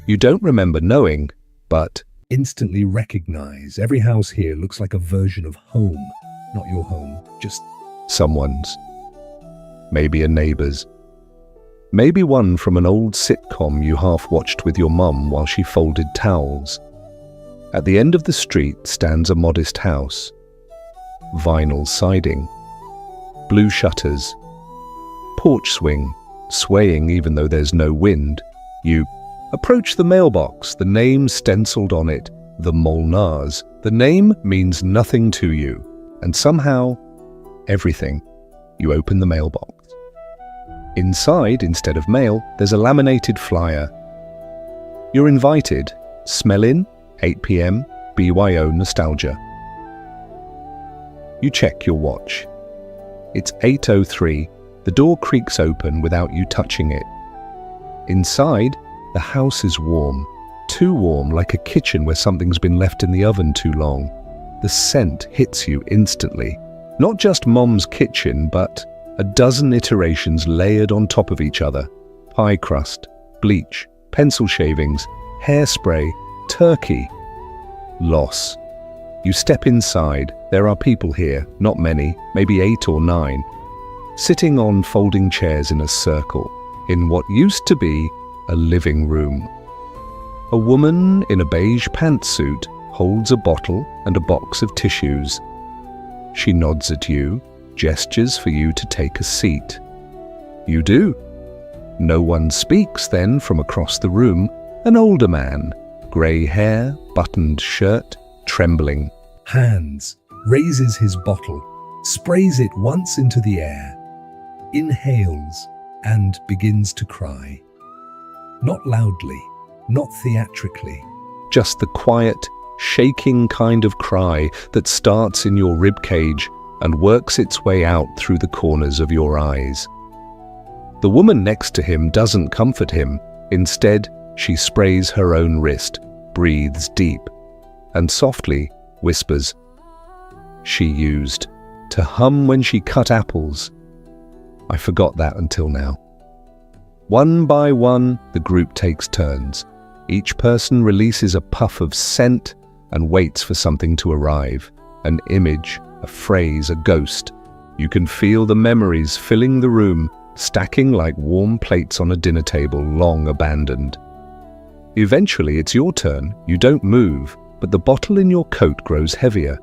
You don't remember knowing, but instantly recognize every house here looks like a version of home. Not your home, just someone's. Maybe a neighbor's. Maybe one from an old sitcom you half-watched with your mum while she folded towels. At the end of the street stands a modest house. Vinyl siding. Blue shutters. Porch swing, swaying even though there's no wind. You approach the mailbox, the name stenciled on it, the Molnars. The name means nothing to you, and somehow, everything. You open the mailbox. Inside, instead of mail, there's a laminated flyer. You're invited. Smell in, 8 p.m, BYO Nostalgia. You check your watch. It's 8:03. The door creaks open without you touching it. Inside, the house is warm. Too warm, like a kitchen where something's been left in the oven too long. The scent hits you instantly. Not just Mom's kitchen, but a dozen iterations layered on top of each other. Pie crust, bleach, pencil shavings, hairspray, turkey. Loss. You step inside. There are people here, not many, maybe 8 or 9, sitting on folding chairs in a circle, in what used to be a living room. A woman in a beige pantsuit holds a bottle and a box of tissues. She nods at you, gestures for you to take a seat. You do. No one speaks then from across the room, an older man, grey hair, buttoned shirt, trembling. Hands, raises his bottle, sprays it once into the air, inhales, and begins to cry. Not loudly, not theatrically, just the quiet, shaking kind of cry that starts in your ribcage and works its way out through the corners of your eyes. The woman next to him doesn't comfort him. Instead, she sprays her own wrist, breathes deep, and softly whispers, "She used to hum when she cut apples." I forgot that until now. One by one, the group takes turns. Each person releases a puff of scent and waits for something to arrive. An image, a phrase, a ghost. You can feel the memories filling the room, stacking like warm plates on a dinner table long abandoned. Eventually, it's your turn. You don't move, but the bottle in your coat grows heavier.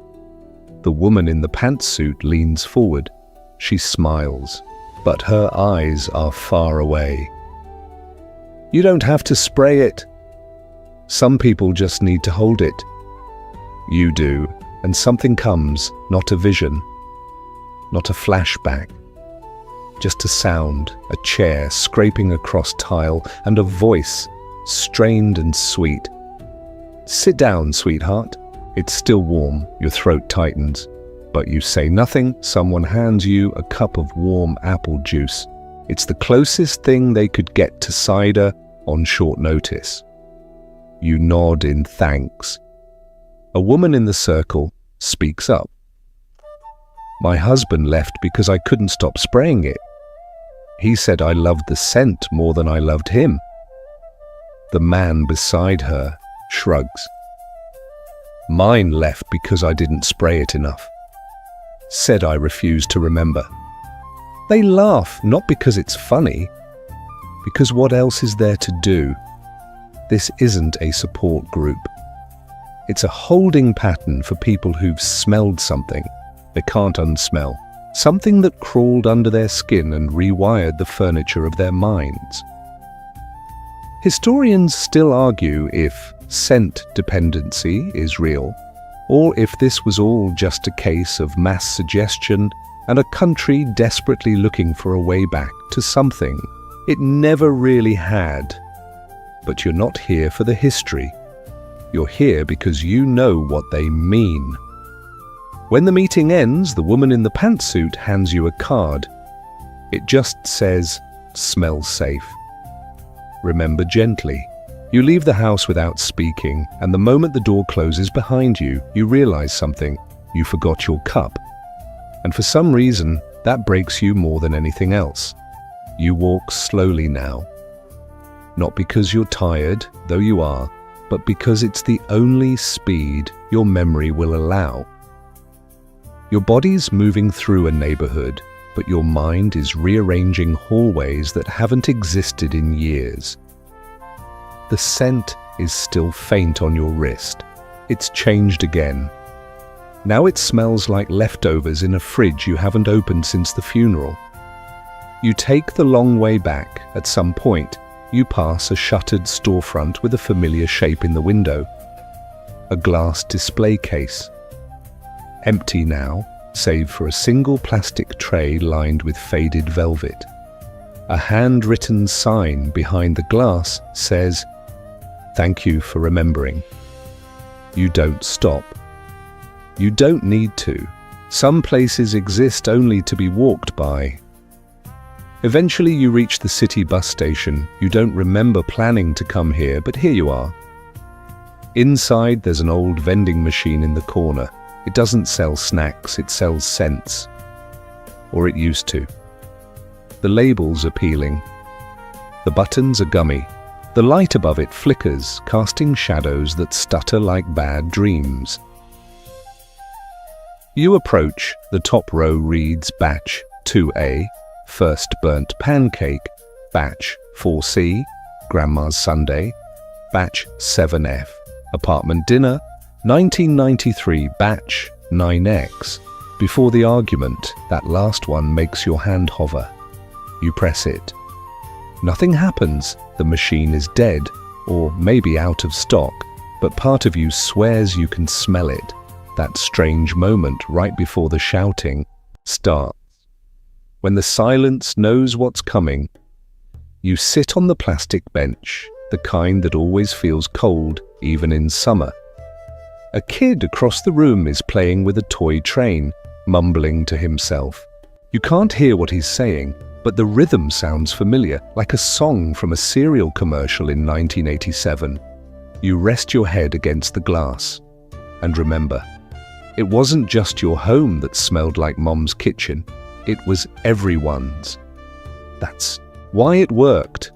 The woman in the pantsuit leans forward. She smiles, but her eyes are far away. "You don't have to spray it. Some people just need to hold it." You do, and something comes, not a vision, not a flashback. Just a sound, a chair scraping across tile, and a voice, strained and sweet. "Sit down, sweetheart." It's still warm, your throat tightens. But you say nothing. Someone hands you a cup of warm apple juice. It's the closest thing they could get to cider on short notice. You nod in thanks. A woman in the circle speaks up. "My husband left because I couldn't stop spraying it. He said I loved the scent more than I loved him." The man beside her shrugs. "Mine left because I didn't spray it enough. Said I refused to remember." They laugh, not because it's funny, because what else is there to do? This isn't a support group. It's a holding pattern for people who've smelled something they can't unsmell, something that crawled under their skin and rewired the furniture of their minds. Historians still argue if scent dependency is real, or if this was all just a case of mass suggestion and a country desperately looking for a way back to something it never really had. But you're not here for the history. You're here because you know what they mean. When the meeting ends, the woman in the pantsuit hands you a card. It just says, "Smell safe. Remember gently." You leave the house without speaking, and the moment the door closes behind you, you realize something. You forgot your cup. And for some reason, that breaks you more than anything else. You walk slowly now. Not because you're tired, though you are, but because it's the only speed your memory will allow. Your body's moving through a neighborhood, but your mind is rearranging hallways that haven't existed in years. The scent is still faint on your wrist. It's changed again. Now it smells like leftovers in a fridge you haven't opened since the funeral. You take the long way back. At some point, you pass a shuttered storefront with a familiar shape in the window. A glass display case. Empty now, save for a single plastic tray lined with faded velvet. A handwritten sign behind the glass says, "Thank you for remembering." You don't stop. You don't need to. Some places exist only to be walked by. Eventually you reach the city bus station. You don't remember planning to come here, but here you are. Inside there's an old vending machine in the corner. It doesn't sell snacks, it sells scents. Or it used to. The label's appealing. The buttons are gummy. The light above it flickers, casting shadows that stutter like bad dreams. You approach. The top row reads Batch 2A, First Burnt Pancake, Batch 4C, Grandma's Sundae, Batch 7F, Apartment Dinner, 1993, Batch 9X. Before the argument, that last one makes your hand hover. You press it. Nothing happens. The machine is dead, or maybe out of stock, but part of you swears you can smell it. That strange moment right before the shouting starts. When the silence knows what's coming, you sit on the plastic bench, the kind that always feels cold, even in summer. A kid across the room is playing with a toy train, mumbling to himself. You can't hear what he's saying, but the rhythm sounds familiar, like a song from a cereal commercial in 1987. You rest your head against the glass. And remember, it wasn't just your home that smelled like Mom's kitchen. It was everyone's. That's why it worked.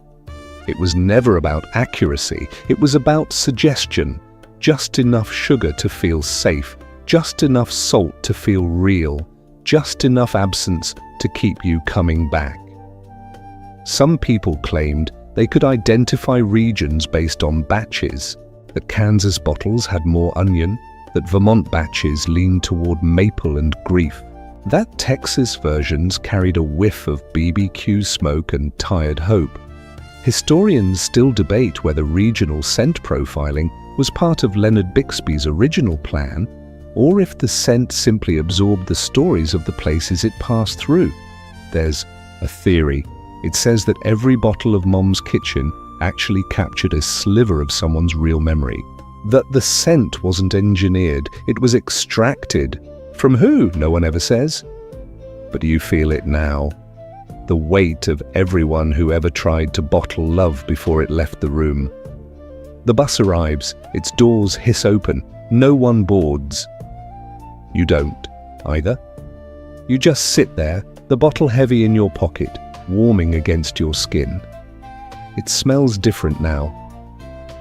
It was never about accuracy. It was about suggestion. Just enough sugar to feel safe. Just enough salt to feel real. Just enough absence to keep you coming back. Some people claimed they could identify regions based on batches, that Kansas bottles had more onion, that Vermont batches leaned toward maple and grief, that Texas versions carried a whiff of BBQ smoke and tired hope. Historians still debate whether regional scent profiling was part of Leonard Bixby's original plan, or if the scent simply absorbed the stories of the places it passed through. There's a theory. It says that every bottle of Mom's Kitchen actually captured a sliver of someone's real memory. That the scent wasn't engineered, it was extracted. From who? No one ever says. But you feel it now. The weight of everyone who ever tried to bottle love before it left the room. The bus arrives, its doors hiss open, no one boards. You don't, either. You just sit there, the bottle heavy in your pocket, warming against your skin. It smells different now.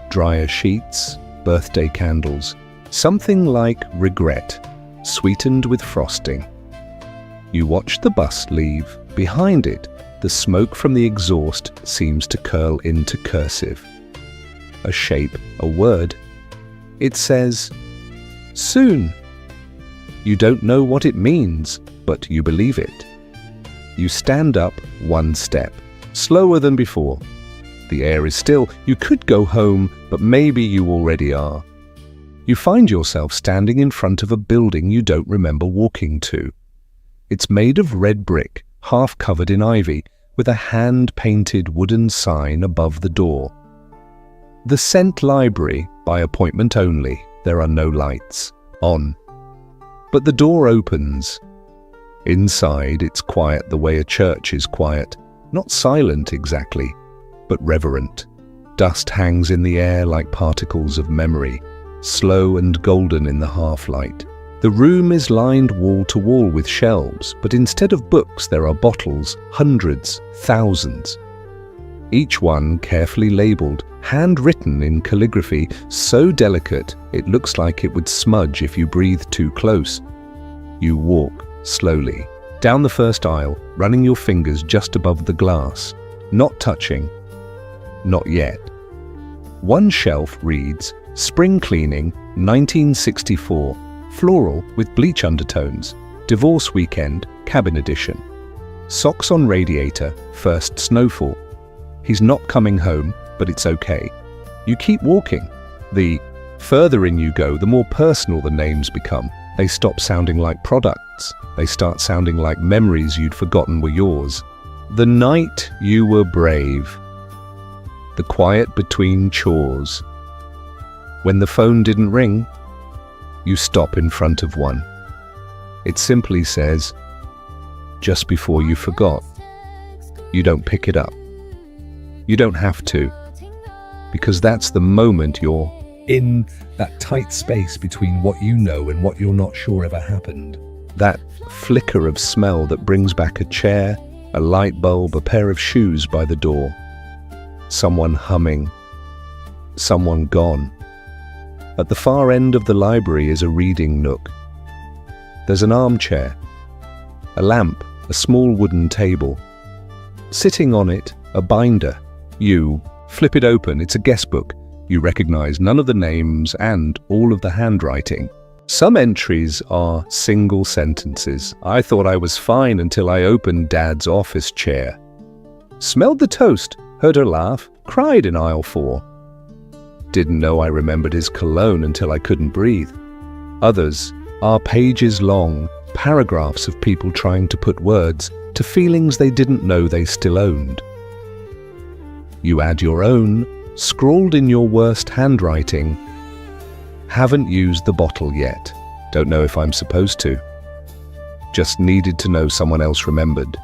Drier sheets, birthday candles, something like regret, sweetened with frosting. You watch the bus leave. Behind it, the smoke from the exhaust seems to curl into cursive. A shape, a word. It says, soon. You don't know what it means, but you believe it. You stand up one step, slower than before. The air is still. You could go home, but maybe you already are. You find yourself standing in front of a building you don't remember walking to. It's made of red brick, half covered in ivy, with a hand-painted wooden sign above the door. The Scent Library, by appointment only. There are no lights on. But the door opens. Inside, it's quiet the way a church is quiet. Not silent exactly, but reverent. Dust hangs in the air like particles of memory, slow and golden in the half-light. The room is lined wall to wall with shelves, but instead of books there are bottles, hundreds, thousands. Each one carefully labeled, handwritten in calligraphy, so delicate it looks like it would smudge if you breathed too close. You walk slowly down the first aisle, running your fingers just above the glass, not touching. Not yet. One shelf reads, Spring Cleaning, 1964, floral with bleach undertones, Divorce Weekend, Cabin Edition. Socks on radiator, first snowfall. He's not coming home, but it's okay. You keep walking. The further in you go, the more personal the names become. They stop sounding like products. They start sounding like memories you'd forgotten were yours. The night you were brave. The quiet between chores. When the phone didn't ring, you stop in front of one. It simply says, just before you forgot. You don't pick it up. You don't have to, because that's the moment you're in that tight space between what you know and what you're not sure ever happened. That flicker of smell that brings back a chair, a light bulb, a pair of shoes by the door. Someone humming. Someone gone. At the far end of the library is a reading nook. There's an armchair, a lamp, a small wooden table. Sitting on it, a binder. You flip it open, it's a guest book. You recognize none of the names and all of the handwriting. Some entries are single sentences. I thought I was fine until I opened Dad's office chair. Smelled the toast, heard her laugh, cried in aisle 4. Didn't know I remembered his cologne until I couldn't breathe. Others are pages long, paragraphs of people trying to put words to feelings they didn't know they still owned. You add your own, scrawled in your worst handwriting. Haven't used the bottle yet. Don't know if I'm supposed to. Just needed to know someone else remembered.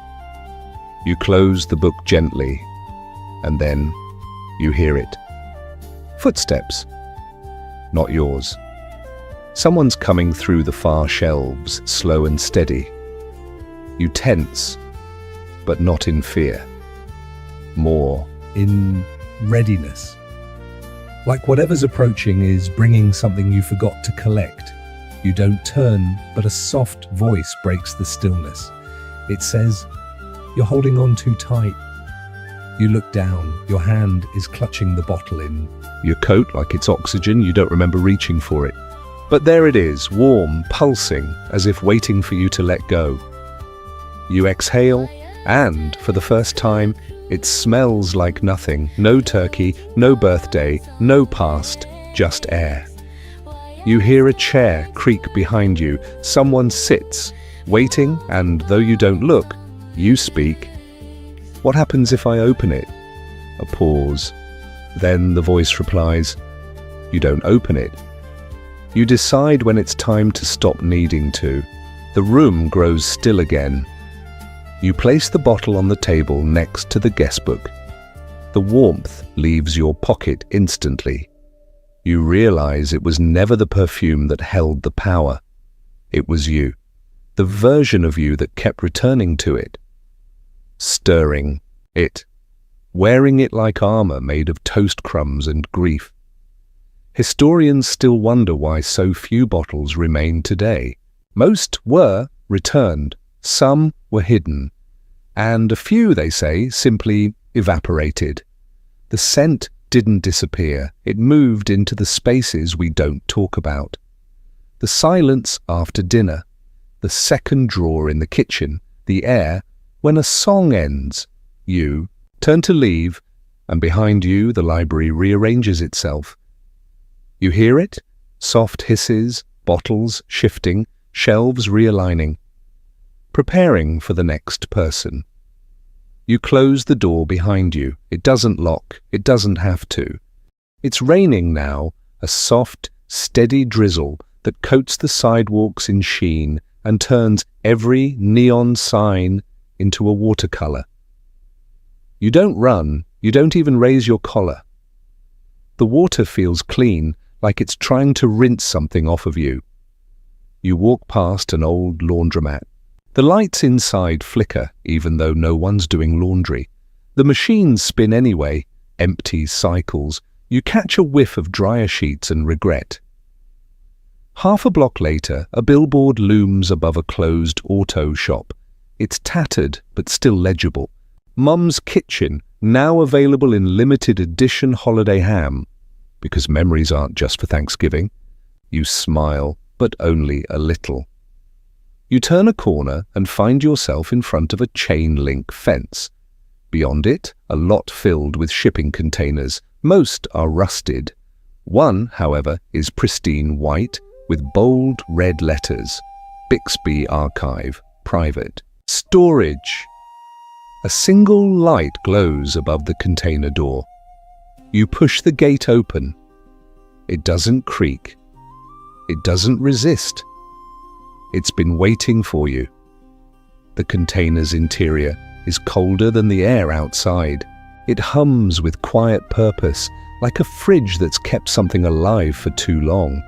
You close the book gently, and then you hear it. Footsteps. Not yours. Someone's coming through the far shelves, slow and steady. You tense, but not in fear. More in readiness. Like whatever's approaching is bringing something you forgot to collect. You don't turn, but a soft voice breaks the stillness. It says, "You're holding on too tight." You look down. Your hand is clutching the bottle in your coat like it's oxygen. You don't remember reaching for it. But there it is, warm, pulsing, as if waiting for you to let go. You exhale, and for the first time, it smells like nothing. No turkey, no birthday, no past, just air. You hear a chair creak behind you. Someone sits, waiting, and though you don't look, you speak. "What happens if I open it?" A pause. Then the voice replies, "You don't open it." You decide when it's time to stop needing to. The room grows still again. You place the bottle on the table next to the guest book. The warmth leaves your pocket instantly. You realize it was never the perfume that held the power. It was you, the version of you that kept returning to it. Stirring it, wearing it like armor made of toast crumbs and grief. Historians still wonder why so few bottles remain today. Most were returned, some were hidden, and a few, they say, simply evaporated. The scent didn't disappear, it moved into the spaces we don't talk about. The silence after dinner, the second drawer in the kitchen, the air when a song ends. You turn to leave, and behind you the library rearranges itself. You hear it? Soft hisses, bottles shifting, shelves realigning. Preparing for the next person. You close the door behind you. It doesn't lock. It doesn't have to. It's raining now, a soft, steady drizzle that coats the sidewalks in sheen and turns every neon sign into a watercolor. You don't run. You don't even raise your collar. The water feels clean, like it's trying to rinse something off of you. You walk past an old laundromat. The lights inside flicker, even though no one's doing laundry. The machines spin anyway, empty cycles. You catch a whiff of dryer sheets and regret. Half a block later, a billboard looms above a closed auto shop. It's tattered, but still legible. Mum's Kitchen, now available in limited edition holiday ham. Because memories aren't just for Thanksgiving. You smile, but only a little. You turn a corner and find yourself in front of a chain-link fence. Beyond it, a lot filled with shipping containers. Most are rusted. One, however, is pristine white with bold red letters. Bixby Archive, private. Storage. A single light glows above the container door. You push the gate open. It doesn't creak. It doesn't resist. It's been waiting for you. The container's interior is colder than the air outside. It hums with quiet purpose, like a fridge that's kept something alive for too long.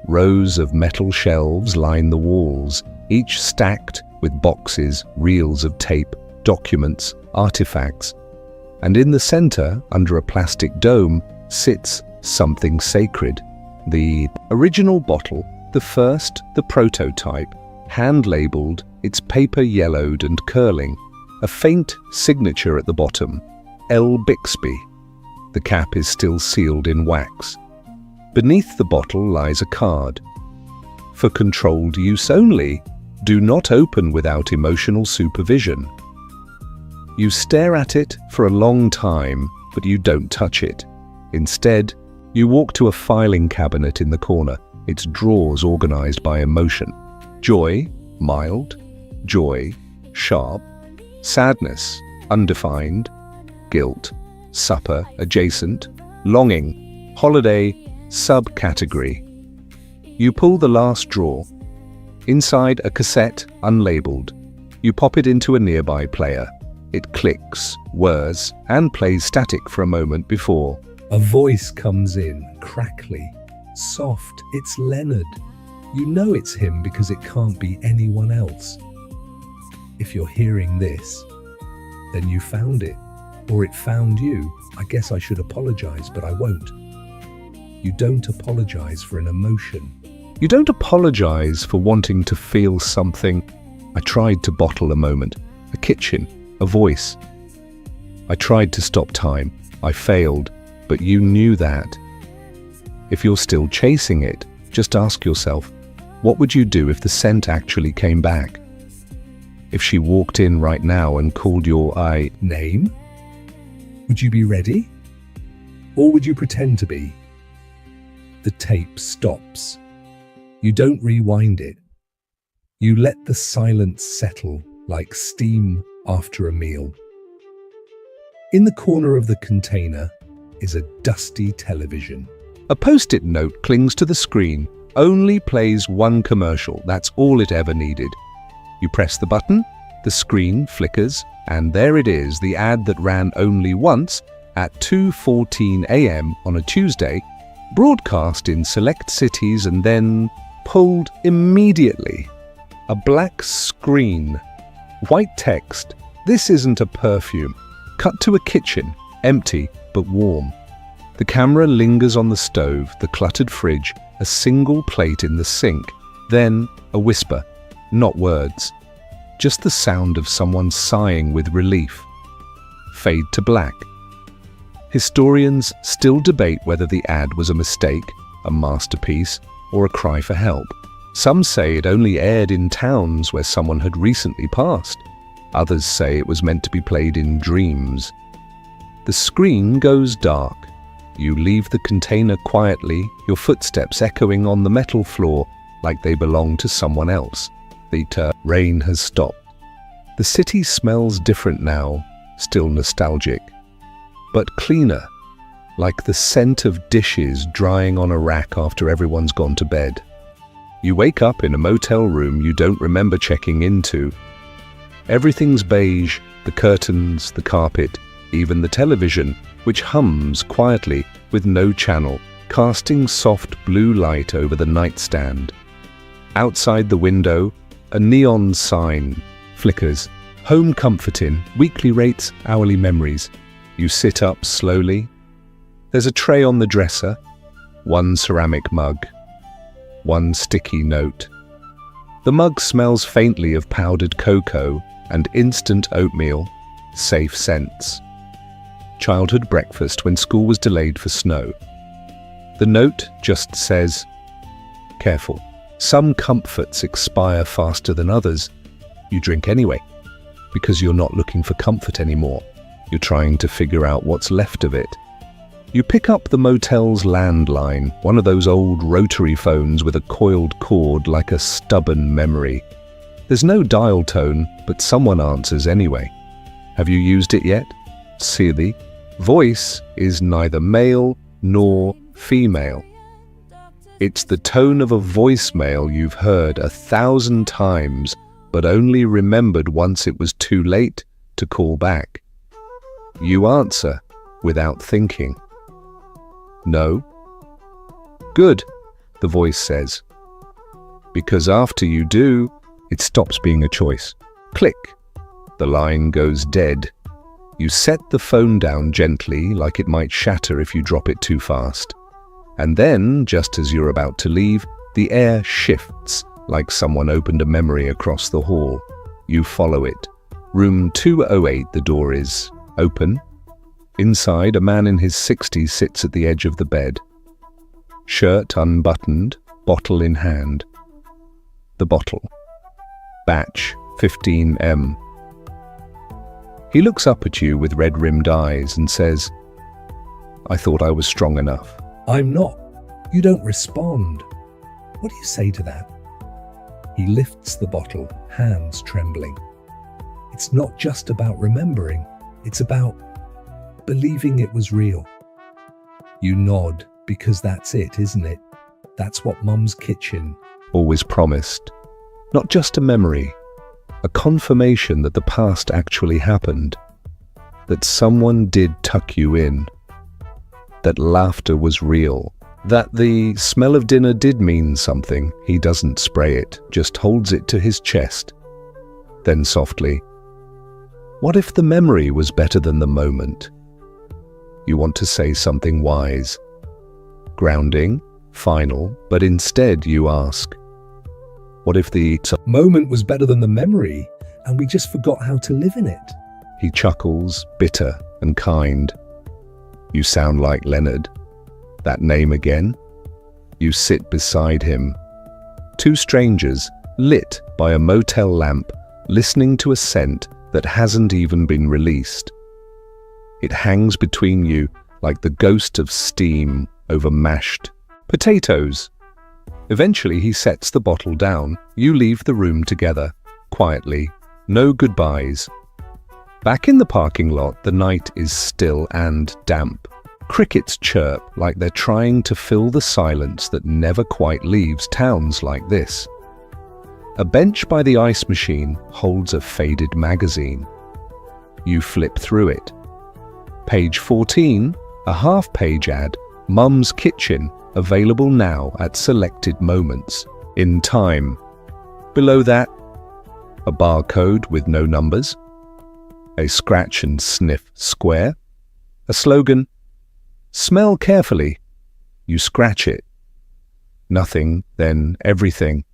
Rows of metal shelves line the walls, each stacked with boxes, reels of tape, documents, artifacts. And in the center, under a plastic dome, sits something sacred. The original bottle, the first, the prototype, hand-labeled, its paper yellowed and curling, a faint signature at the bottom, L. Bixby. The cap is still sealed in wax. Beneath the bottle lies a card. For controlled use only, do not open without emotional supervision. You stare at it for a long time, but you don't touch it. Instead, you walk to a filing cabinet in the corner, its drawers organized by emotion. Joy, mild. Joy, sharp. Sadness, undefined. Guilt, supper, adjacent. Longing, holiday, subcategory. You pull the last drawer. Inside a cassette, unlabeled. You pop it into a nearby player. It clicks, whirs, and plays static for a moment before a voice comes in, crackly, soft. It's Leonard. You know it's him because it can't be anyone else. If you're hearing this, then you found it, or it found you. I guess I should apologize, but I won't. You don't apologize for an emotion. You don't apologize for wanting to feel something. I tried to bottle a moment, a kitchen, a voice. I tried to stop time. I failed, but you knew that. If you're still chasing it, just ask yourself, what would you do if the scent actually came back? If she walked in right now and called your name? Would you be ready? Or would you pretend to be? The tape stops. You don't rewind it. You let the silence settle like steam after a meal. In the corner of the container is a dusty television. A post-it note clings to the screen, only plays one commercial. That's all it ever needed. You press the button, the screen flickers, and there it is, the ad that ran only once at 2:14 a.m. on a Tuesday, broadcast in select cities and then pulled immediately. A black screen, white text, "This isn't a perfume." Cut to a kitchen, empty but warm. The camera lingers on the stove, the cluttered fridge, a single plate in the sink. Then a whisper, not words, just the sound of someone sighing with relief. Fade to black. Historians still debate whether the ad was a mistake, a masterpiece, or a cry for help. Some say it only aired in towns where someone had recently passed. Others say it was meant to be played in dreams. The screen goes dark. You leave the container quietly, your footsteps echoing on the metal floor like they belong to someone else. The rain has stopped. The city smells different now, still nostalgic, but cleaner, like the scent of dishes drying on a rack after everyone's gone to bed. You wake up in a motel room you don't remember checking into. Everything's beige, the curtains, the carpet, even the television, which hums quietly with no channel, casting soft blue light over the nightstand. Outside the window, a neon sign flickers. Home comforting, weekly rates, hourly memories. You sit up slowly. There's a tray on the dresser, one ceramic mug, one sticky note. The mug smells faintly of powdered cocoa and instant oatmeal, safe scents. Childhood breakfast when school was delayed for snow. The note just says, "Careful. Some comforts expire faster than others." You drink anyway, because you're not looking for comfort anymore. You're trying to figure out what's left of it. You pick up the motel's landline, one of those old rotary phones with a coiled cord like a stubborn memory. There's no dial tone, but someone answers anyway. Have you used it yet? See, the voice is neither male nor female. It's the tone of a voicemail you've heard 1,000 times, but only remembered once it was too late to call back. You answer without thinking. No. Good, the voice says. Because after you do, it stops being a choice. Click. The line goes dead. You set the phone down gently, like it might shatter if you drop it too fast. And then, just as you're about to leave, the air shifts, like someone opened a memory across the hall. You follow it. Room 208, the door is open. Inside, a man in his 60s sits at the edge of the bed. Shirt unbuttoned, bottle in hand. The bottle. Batch 15M. He looks up at you with red-rimmed eyes and says, "I thought I was strong enough."
"I'm not." You don't respond. What do you say to that? He lifts the bottle, hands trembling. It's not just about remembering. It's about believing it was real. You nod, because that's it, isn't it? That's what Mum's kitchen
always promised. Not just a memory, a confirmation that the past actually happened, that someone did tuck you in, that laughter was real, that the smell of dinner did mean something. He doesn't spray it, just holds it to his chest. Then softly, "What if the memory was better than the moment?" You want to say something wise, grounding, final, but instead you ask, "What if the
moment was better than the memory, and we just forgot how to live in it?"
He chuckles, bitter and kind. You sound like Leonard. That name again? You sit beside him. Two strangers, lit by a motel lamp, listening to a scent that hasn't even been released. It hangs between you like the ghost of steam over mashed potatoes. Eventually he sets the bottle down. You leave the room together, quietly, no goodbyes. Back in the parking lot, the night is still and damp. Crickets chirp like they're trying to fill the silence that never quite leaves towns like this. A bench by the ice machine holds a faded magazine. You flip through it. Page 14, a half-page ad, Mum's Kitchen, available now at selected moments, in time. Below that, a barcode with no numbers, a scratch and sniff square, a slogan, "Smell carefully." You scratch it. Nothing, then everything.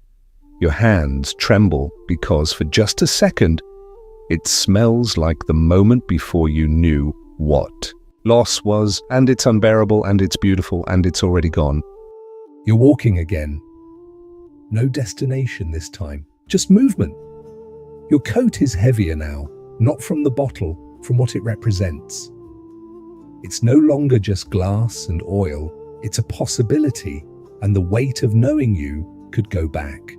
Your hands tremble because for just a second, it smells like the moment before you knew what loss was, and it's unbearable, and it's beautiful, and it's already gone.
You're walking again. No destination this time, just movement. Your coat is heavier now, not from the bottle, from what it represents. It's no longer just glass and oil, it's a possibility, and the weight of knowing you could go back.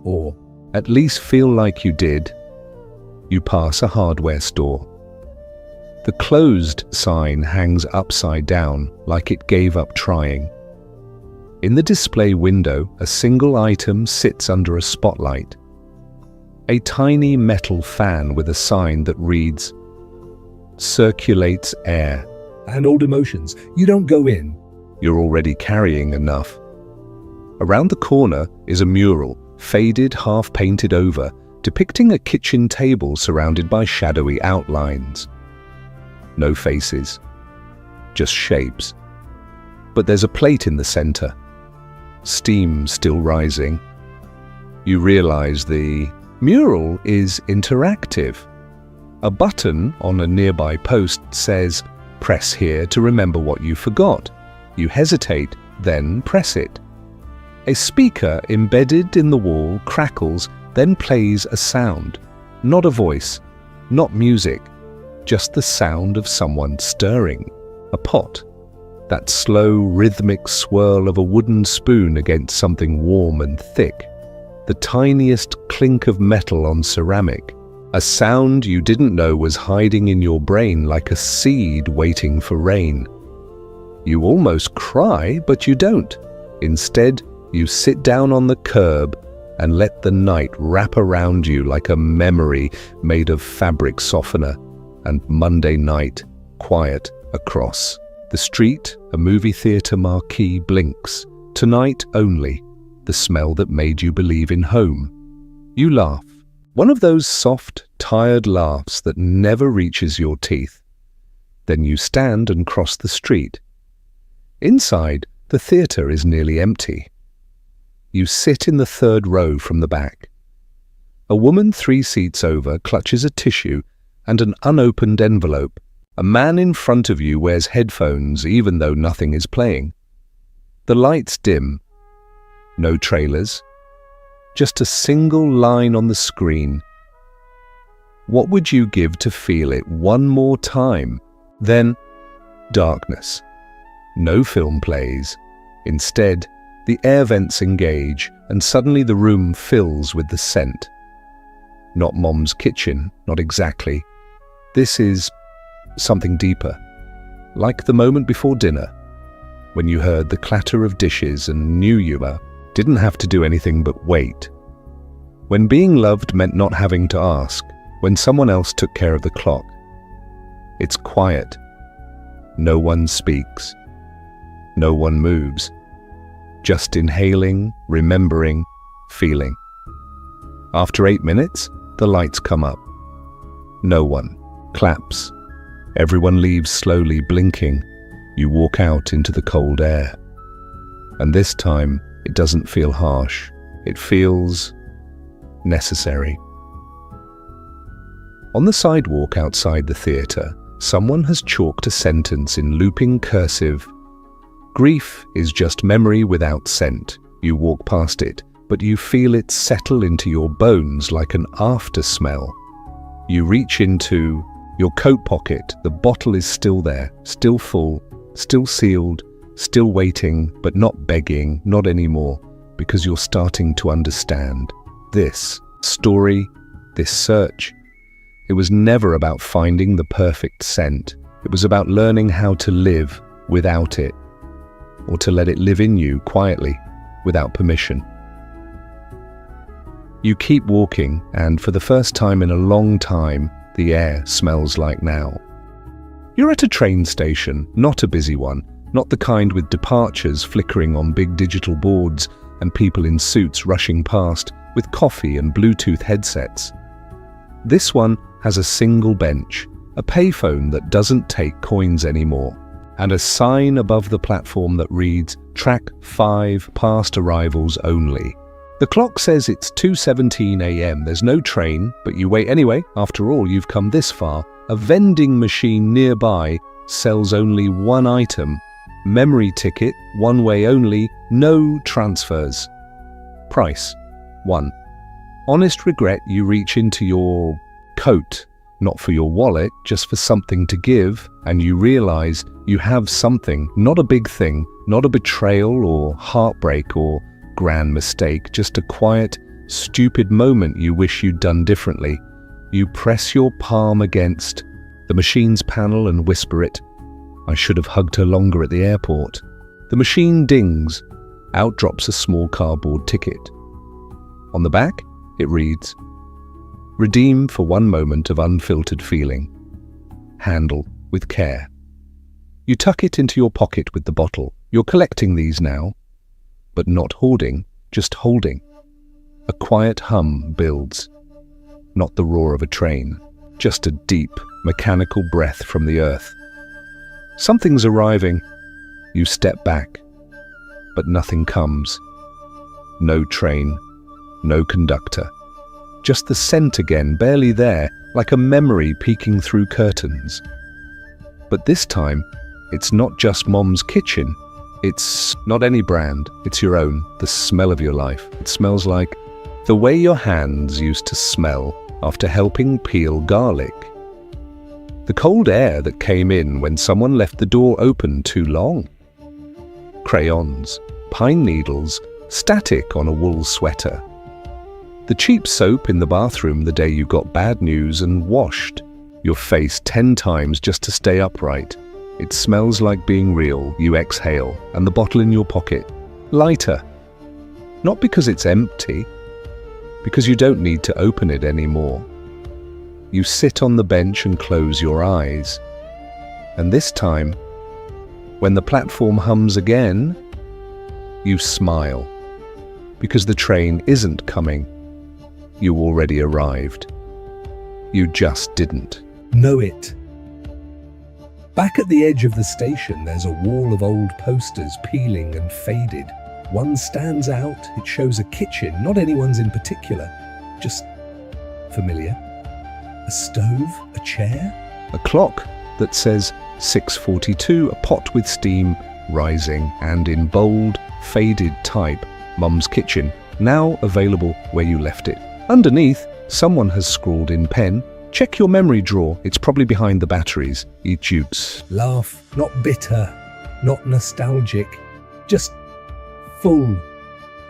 Or
at least feel like you did. You pass a hardware store. The closed sign hangs upside down, like it gave up trying. In the display window, a single item sits under a spotlight. A tiny metal fan with a sign that reads, "Circulates air."
And old emotions, you don't go in.
You're already carrying enough. Around the corner is a mural, faded, half-painted over, depicting a kitchen table surrounded by shadowy outlines. No faces, just shapes. But there's a plate in the center, steam still rising. You realize the mural is interactive. A button on a nearby post says, "Press here to remember what you forgot." You hesitate, then press it. A speaker embedded in the wall crackles, then plays a sound. Not a voice, not music, just the sound of someone stirring. A pot. That slow, rhythmic swirl of a wooden spoon against something warm and thick. The tiniest clink of metal on ceramic. A sound you didn't know was hiding in your brain like a seed waiting for rain. You almost cry, but you don't. Instead, you sit down on the curb and let the night wrap around you like a memory made of fabric softener, and Monday night, quiet across. The street, a movie theater marquee blinks. Tonight only, the smell that made you believe in home. You laugh. One of those soft, tired laughs that never reaches your teeth. Then you stand and cross the street. Inside, the theater is nearly empty. You sit in the third row from the back. A woman 3 seats over clutches a tissue and an unopened envelope. A man in front of you wears headphones even though nothing is playing. The lights dim. No trailers. Just a single line on the screen. What would you give to feel it one more time? Then, darkness. No film plays. Instead, the air vents engage, and suddenly the room fills with the scent. Not Mom's kitchen, not exactly. This is something deeper, like the moment before dinner, when you heard the clatter of dishes and knew you didn't have to do anything but wait. When being loved meant not having to ask, when someone else took care of the clock. It's quiet. No one speaks. No one moves. Just inhaling, remembering, feeling. After 8 minutes, the lights come up. No one. Claps. Everyone leaves slowly, blinking. You walk out into the cold air. And this time, it doesn't feel harsh. It feels necessary. On the sidewalk outside the theater, someone has chalked a sentence in looping cursive. Grief is just memory without scent. You walk past it, but you feel it settle into your bones like an after smell. You reach into your coat pocket. The bottle is still there, still full, still sealed, still waiting, but not begging, not anymore, because you're starting to understand. This story, this search, it was never about finding the perfect scent. It was about learning how to live without it, or to let it live in you quietly, without permission. You keep walking, and for the first time in a long time, the air smells like now. You're at a train station, not a busy one, not the kind with departures flickering on big digital boards and people in suits rushing past with coffee and Bluetooth headsets. This one has a single bench, a payphone that doesn't take coins anymore, and a sign above the platform that reads, Track 5, past arrivals only. The clock says it's 2:17 a.m. There's no train, but you wait anyway. After all, you've come this far. A vending machine nearby sells only one item. Memory ticket, one way only, no transfers. Price, 1. Honest regret, you reach into your coat, not for your wallet, just for something to give, and you realize you have something, not a big thing, not a betrayal or heartbreak or grand mistake, just a quiet, stupid moment you wish you'd done differently. You press your palm against the machine's panel and whisper it, I should have hugged her longer at the airport. The machine dings. Out drops a small cardboard ticket. On the back, it reads, Redeem for one moment of unfiltered feeling. Handle with care. You tuck it into your pocket with the bottle. You're collecting these now, but not hoarding, just holding. A quiet hum builds. Not the roar of a train, just a deep, mechanical breath from the earth. Something's arriving. You step back, but nothing comes. No train, no conductor. Just the scent again, barely there, like a memory peeking through curtains. But this time, it's not just Mom's kitchen. It's not any brand, it's your own, the smell of your life. It smells like the way your hands used to smell after helping peel garlic. The cold air that came in when someone left the door open too long. Crayons, pine needles, static on a wool sweater. The cheap soap in the bathroom the day you got bad news and washed your face 10 times just to stay upright. It smells like being real. You exhale, and the bottle in your pocket. lighter. Not because it's empty, because you don't need to open it anymore. You sit on the bench and close your eyes. And this time, when the platform hums again, you smile. Because the train isn't coming. You already arrived. You just didn't
know it. Back at the edge of the station, there's a wall of old posters peeling and faded. One stands out. It shows a kitchen, not anyone's in particular, just familiar. A stove, a chair,
a clock that says 6:42, a pot with steam rising, and in bold, faded type, Mum's kitchen, now available where you left it. Underneath, someone has scrawled in pen, check your memory drawer, it's probably behind the batteries. Eat utes.
Laugh, not bitter, not nostalgic, just full.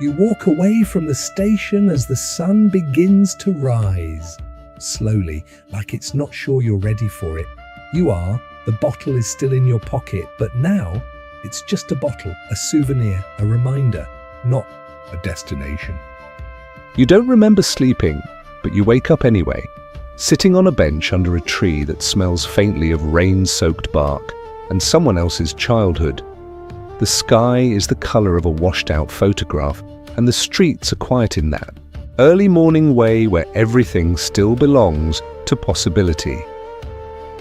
You walk away from the station as the sun begins to rise. Slowly, like it's not sure you're ready for it. You are. The bottle is still in your pocket, but now it's just a bottle, a souvenir, a reminder, not a destination.
You don't remember sleeping, but you wake up anyway, sitting on a bench under a tree that smells faintly of rain-soaked bark and someone else's childhood. The sky is the color of a washed-out photograph, and the streets are quiet in that early morning way where everything still belongs to possibility.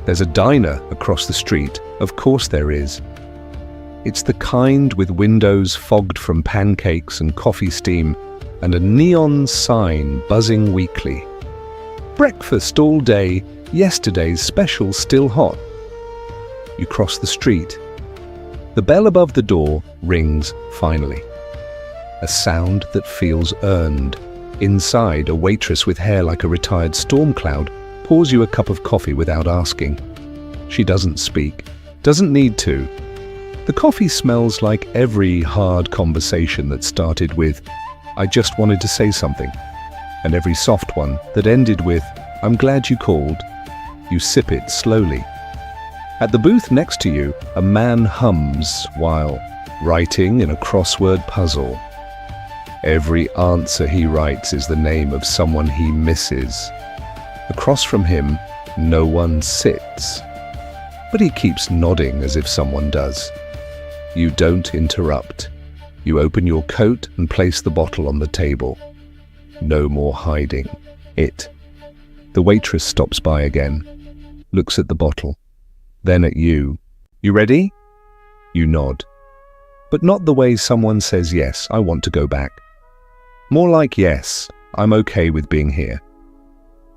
There's a diner across the street, of course there is. It's the kind with windows fogged from pancakes and coffee steam, and a neon sign buzzing weekly. Breakfast all day, yesterday's special still hot. You cross the street. The bell above the door rings finally. A sound that feels earned. Inside, a waitress with hair like a retired storm cloud pours you a cup of coffee without asking. She doesn't speak, doesn't need to. The coffee smells like every hard conversation that started with, I just wanted to say something, and every soft one that ended with, I'm glad you called. You sip it slowly. At the booth next to you, a man hums while writing in a crossword puzzle. Every answer he writes is the name of someone he misses. Across from him, no one sits. But he keeps nodding as if someone does. You don't interrupt. You open your coat and place the bottle on the table. No more hiding. The waitress stops by again, looks at the bottle, then at you. You ready? You nod. But not the way someone says, yes, I want to go back. More like, yes, I'm okay with being here.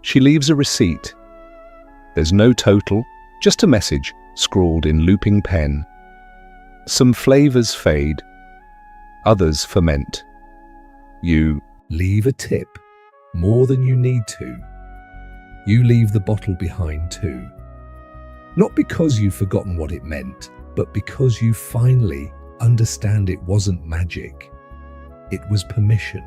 She leaves a receipt. There's no total, just a message scrawled in looping pen. Some flavors fade, others ferment. You
leave a tip, more than you need to. You leave the bottle behind too. Not because you've forgotten what it meant, but because you finally understand it wasn't magic. It was permission.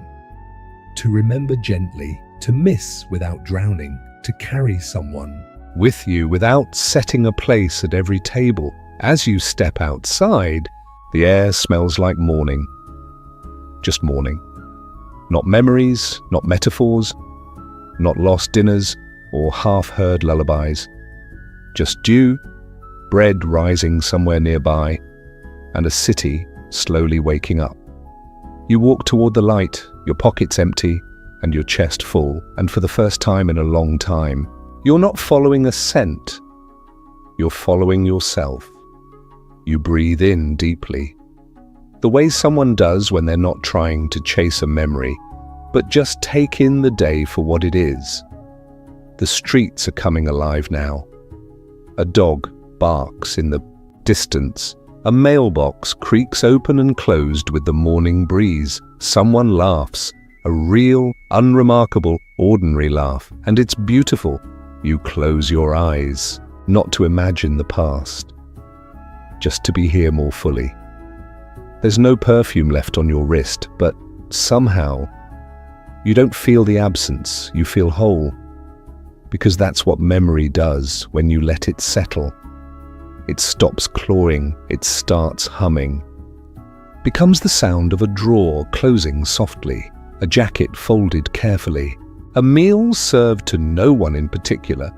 To remember gently, to miss without drowning, to carry someone
with you without setting a place at every table. As you step outside, the air smells like morning. Just morning. Not memories, not metaphors, not lost dinners or half-heard lullabies. Just dew, bread rising somewhere nearby, and a city slowly waking up. You walk toward the light, your pockets empty and your chest full, and for the first time in a long time, you're not following a scent. You're following yourself. You breathe in deeply, the way someone does when they're not trying to chase a memory, but just take in the day for what it is. The streets are coming alive now. A dog barks in the distance. A mailbox creaks open and closed with the morning breeze. Someone laughs, a real, unremarkable, ordinary laugh, and it's beautiful. You close your eyes, not to imagine the past, just to be here more fully. There's no perfume left on your wrist, but somehow you don't feel the absence, you feel whole, because that's what memory does when you let it settle. It stops clawing, it starts humming. becomes the sound of a drawer closing softly, a jacket folded carefully, a meal served to no one in particular,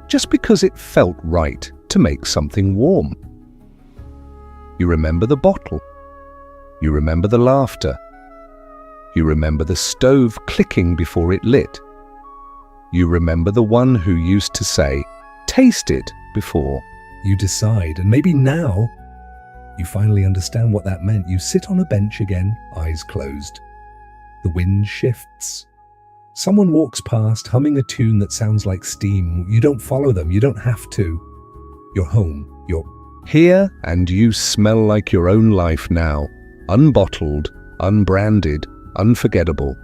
just because it felt right to make something warm. You remember the bottle. You remember the laughter. You remember the stove clicking before it lit. You remember the one who used to say, "Taste it," before.
You decide, and maybe now you finally understand what that meant. You sit on a bench again, eyes closed. The wind shifts. Someone walks past, humming a tune that sounds like steam. You don't follow them, you don't have to. You're home, you're
Here, and you smell like your own life now, unbottled, unbranded, unforgettable.